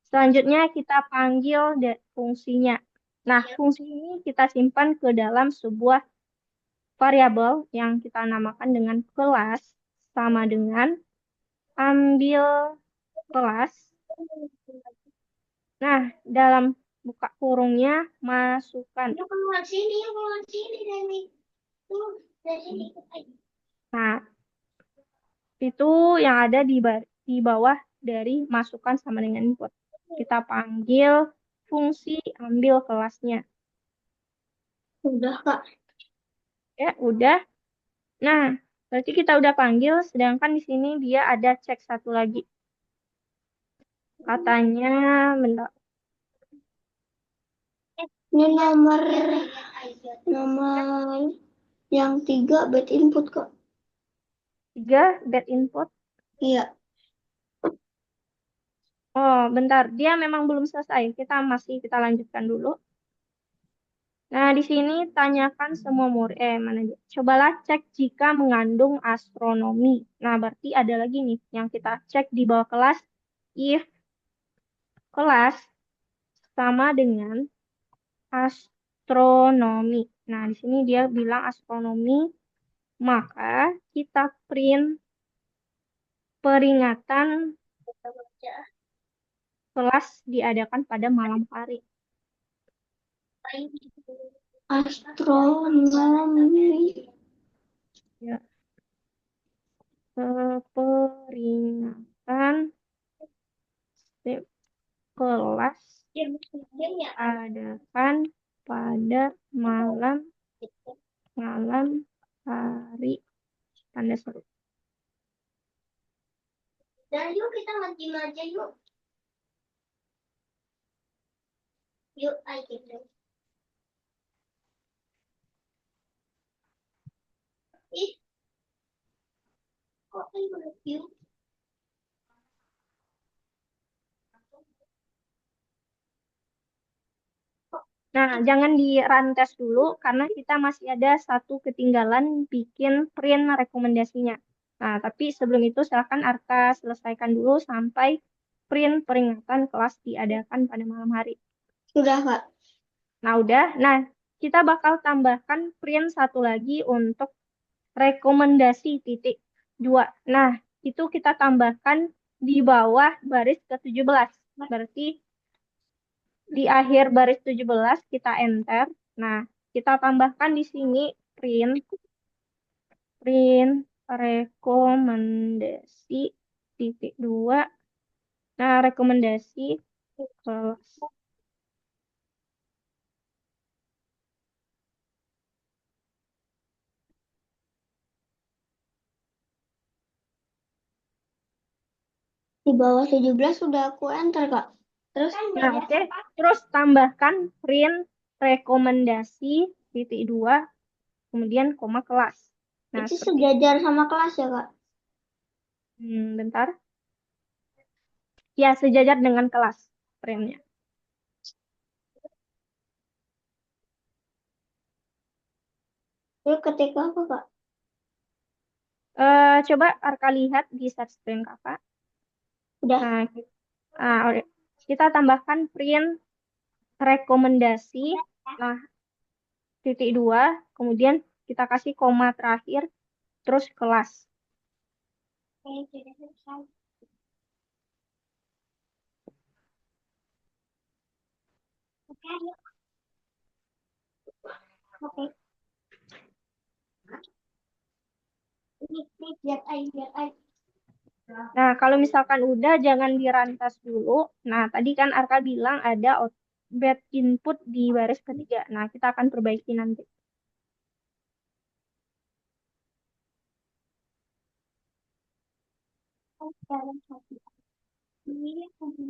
selanjutnya kita panggil fungsinya. Nah, fungsi ini kita simpan ke dalam sebuah variabel yang kita namakan dengan kelas sama dengan ambil kelas. Nah, dalam buka kurungnya masukkan. Yuk keluar sini, yuk keluar sini, Demi. Tuh, dari sini ikut aja. Nah, itu yang ada di bawah dari masukan sama dengan input. Kita panggil fungsi ambil kelasnya. Udah, Kak. Ya, udah. Nah, berarti kita udah panggil, sedangkan di sini dia ada cek satu lagi. Katanya, bentar, Ini nomor yang 3 bad input, Kak. 3, bad input. Iya. Oh, bentar. Dia memang belum selesai. Kita lanjutkan dulu. Nah, di sini tanyakan semua murid. Mana dia? Cobalah cek jika mengandung astronomi. Nah, berarti ada lagi nih yang kita cek di bawah kelas. If kelas sama dengan astronomi. Nah, di sini dia bilang astronomi, maka kita print peringatan kelas diadakan pada malam hari. Astronomi. Ya, peringatan kelas adakan pada malam malam hari tanda seru. Dan yuk kita mancing aja yuk. Yuk, ayo kita. Ih, kok ayo yuk. Nah, jangan di run test dulu karena kita masih ada satu ketinggalan bikin print rekomendasinya. Nah, tapi sebelum itu silakan Arka selesaikan dulu sampai print peringatan kelas diadakan pada malam hari. Sudah, Kak. Nah, udah. Nah, kita bakal tambahkan print satu lagi untuk rekomendasi titik dua. Nah, itu kita tambahkan di bawah baris ke-17. Berarti di akhir baris 17 kita enter. Nah, kita tambahkan di sini print print rekomendasi titik dua. Nah, rekomendasi kelas. Di bawah 17 sudah aku enter, Kak. Terus Nah, oke. Terus tambahkan print rekomendasi titik dua, kemudian koma kelas. Nah, itu seperti sejajar sama kelas ya, Kak? bentar. Ya, sejajar dengan kelas printnya. Terus ketik apa, Kak? Coba Arka lihat di set screen kakak. Udah. Nah, oke. kita tambahkan print rekomendasi. Nah, titik dua, kemudian kita kasih koma terakhir, terus kelas. Oke. Ini biar. Nah, kalau misalkan udah, jangan dirantas dulu. Nah, tadi kan Arka bilang ada bad input di baris ketiga. Nah, kita akan perbaiki nanti. Ini untuk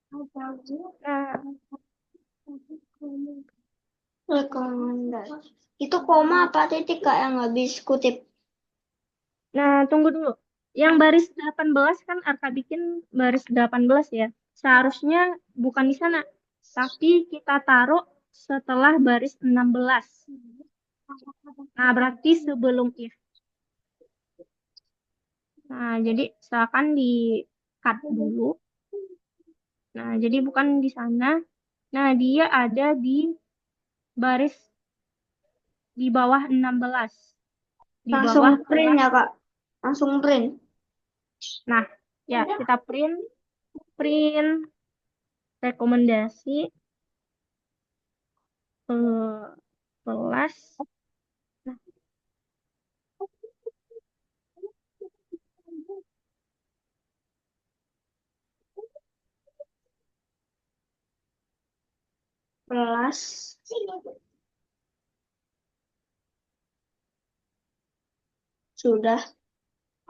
Nah, rekomendasi. Itu koma apa titik Kak yang habis kutip? tunggu dulu. Yang baris 18 kan Arka bikin baris 18 ya. Seharusnya bukan di sana. Tapi kita taruh setelah baris 16. Nah, berarti sebelum if. Nah, jadi silakan di cut dulu. Nah, jadi bukan di sana. Nah, dia ada di baris di bawah 16. Di Langsung bawah print kelas. ya Kak? Langsung print. Nah, ya kita print rekomendasi kelas. Nah, Kelas. Sudah.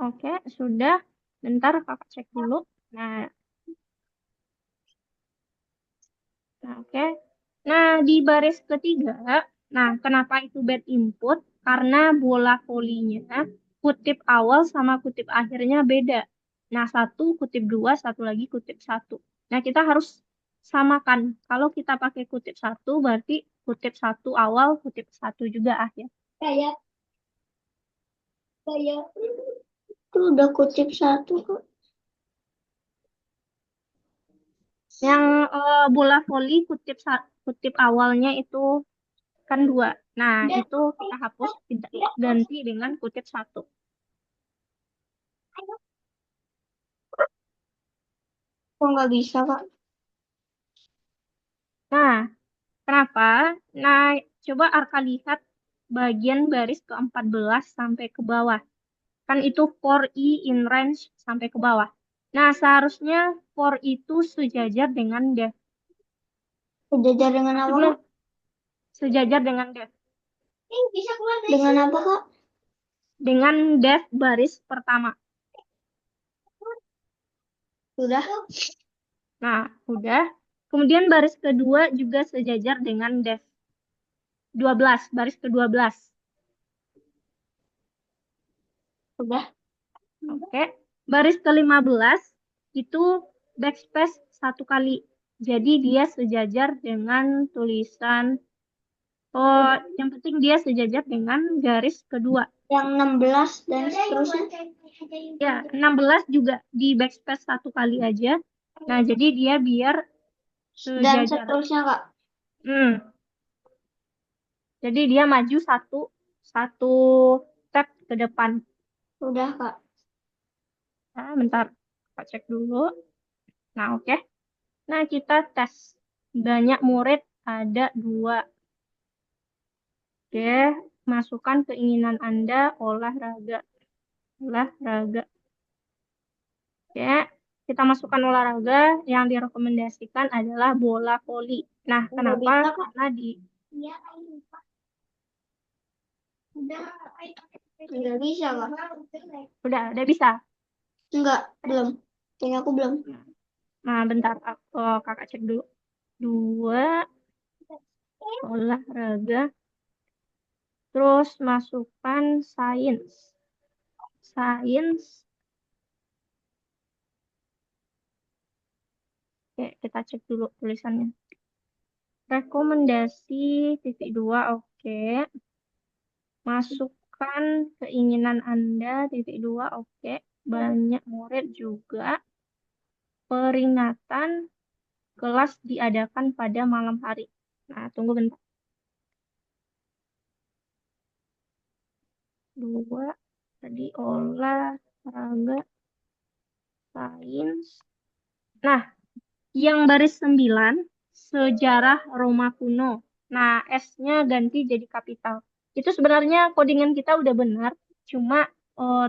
oke, sudah. Bentar kakak cek dulu. Nah, oke. Nah, di baris ketiga, nah kenapa itu bad input? Karena bola volinya kutip awal sama kutip akhirnya beda. Nah, satu kutip dua, satu lagi kutip satu. Nah, kita harus samakan. Kalau kita pakai kutip satu, berarti kutip satu awal, kutip satu juga akhir. Kayak kayak itu udah kutip satu kok. Yang bola voli kutip awalnya itu kan dua. Nah, itu kita hapus, kita ganti dengan kutip satu. Kok nggak bisa Kak? Nah, kenapa? Nah, coba Arka lihat bagian baris ke-14 sampai ke bawah. Kan itu for i in range sampai ke bawah. Nah, seharusnya for itu sejajar dengan def. Sejajar dengan apa Sebelum Kak? sejajar dengan def. Dengan apa Kak? Dengan def baris pertama. Sudah. Nah, udah. Kemudian baris kedua juga sejajar dengan def 12, baris ke-12. Sudah. Oke. Baris ke-15 itu backspace satu kali. Jadi dia sejajar dengan tulisan, oh, yang penting dia sejajar dengan garis kedua. Yang 16 dan seterusnya. Ya, 16 juga di backspace satu kali aja. Nah, jadi dia biar Dan sejajar. seterusnya Kak. Hmm. Jadi dia maju satu satu step ke depan. Sudah Kak. Nah, bentar. Kita cek dulu. Nah, oke. Nah, kita tes. Banyak murid ada dua. Oke, masukkan keinginan Anda olahraga. Olahraga. Oke, kita masukkan olahraga yang direkomendasikan adalah bola voli. Nah, Nggak kenapa? bisa Kak. Karena di Iya, nggak bisa Kak. udah bisa. Enggak, belum. Kayaknya aku belum. Nah, bentar, kakak cek dulu. Dua olahraga, terus masukkan sains. Sains. Oke, kita cek dulu tulisannya. Rekomendasi titik dua, oke. Masukkan keinginan Anda, titik dua, oke. Banyak murid juga. Peringatan kelas diadakan pada malam hari. Nah, tunggu bentar. Dua, tadi olahraga, sains. Nah, yang baris 9, sejarah Roma kuno. Nah, S-nya ganti jadi kapital. Itu sebenarnya codingan kita udah benar, cuma eh,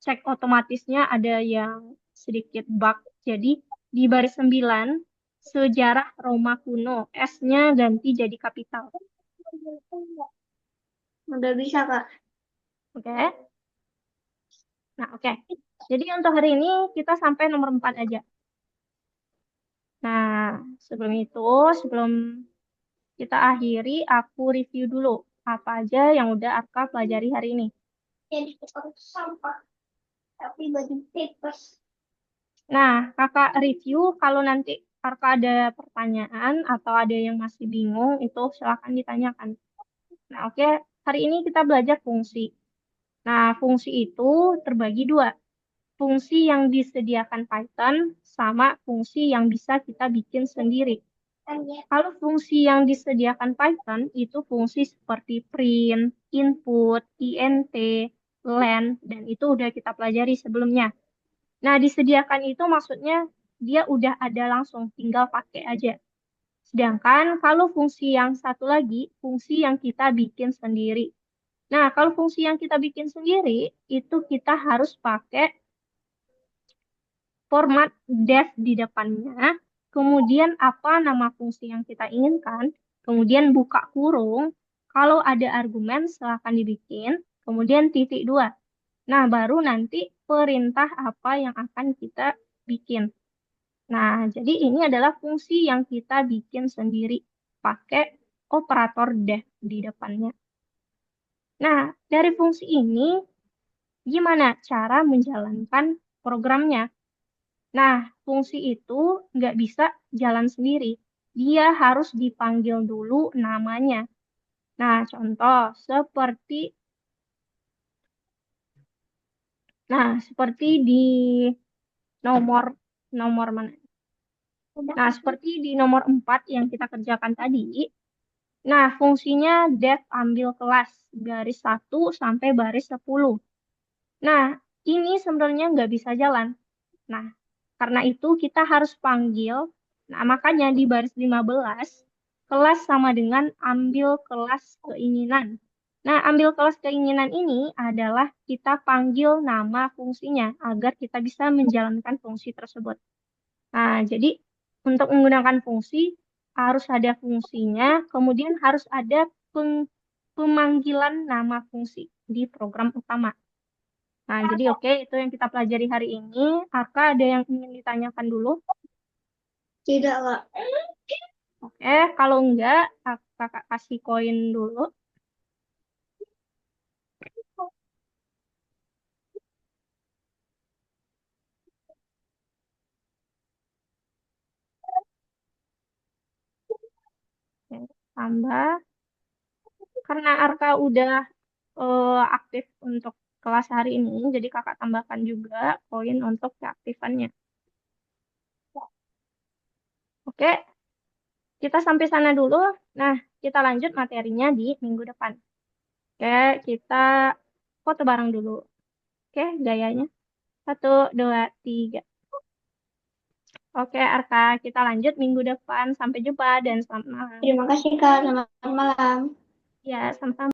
cek otomatisnya ada yang sedikit bug. Jadi, di baris 9, sejarah Roma kuno. S-nya ganti jadi kapital. Udah bisa, Kak. Oke? Nah, oke. Jadi untuk hari ini kita sampai nomor 4 aja. Nah, sebelum itu, sebelum kita akhiri, aku review dulu apa aja yang udah Arka pelajari hari ini. Jadi tukang sampah, tapi baju papers. Nah, kakak review kalau nanti Arka ada pertanyaan atau ada yang masih bingung, itu silakan ditanyakan. Nah, oke. Hari ini kita belajar fungsi. Nah, fungsi itu terbagi dua. Fungsi yang disediakan Python sama fungsi yang bisa kita bikin sendiri. Kan ya. Kalau fungsi yang disediakan Python itu fungsi seperti print, input, int, len, dan itu udah kita pelajari sebelumnya. Nah, disediakan itu maksudnya dia udah ada langsung, tinggal pakai aja. Sedangkan kalau fungsi yang satu lagi, fungsi yang kita bikin sendiri. Nah, kalau fungsi yang kita bikin sendiri, itu kita harus pakai format def di depannya, kemudian apa nama fungsi yang kita inginkan, kemudian buka kurung, kalau ada argumen silahkan dibikin, kemudian titik dua. Nah, baru nanti perintah apa yang akan kita bikin. Nah, jadi ini adalah fungsi yang kita bikin sendiri, pakai operator def di depannya. Nah, dari fungsi ini, gimana cara menjalankan programnya? Nah, fungsi itu nggak bisa jalan sendiri. Dia harus dipanggil dulu namanya. Nah, contoh seperti di nomor nomor mana? Udah. Nah, seperti di nomor 4 yang kita kerjakan tadi. Nah, fungsinya def ambil kelas garis 1 sampai baris 10. Nah, ini sebenarnya nggak bisa jalan. Nah, karena itu kita harus panggil. Nah, makanya di baris 15, kelas sama dengan ambil kelas keinginan. Nah, ambil kelas keinginan ini adalah kita panggil nama fungsinya agar kita bisa menjalankan fungsi tersebut. Nah, jadi untuk menggunakan fungsi harus ada fungsinya, kemudian harus ada pemanggilan nama fungsi di program utama. Nah, jadi oke, itu yang kita pelajari hari ini. Arka ada yang ingin ditanyakan dulu? Tidak, Kak. Oke, kalau enggak, kakak kasih koin dulu. Oke, tambah. Karena Arka udah aktif untuk kelas hari ini, jadi kakak tambahkan juga koin untuk keaktifannya. Oke, kita sampai sana dulu. Nah, kita lanjut materinya di minggu depan. Oke, kita foto bareng dulu. Oke, gayanya. Satu, dua, tiga. Oke, Arka, kita lanjut minggu depan. Sampai jumpa dan selamat malam. Terima kasih, Kak. Selamat malam. Ya, sama-sama.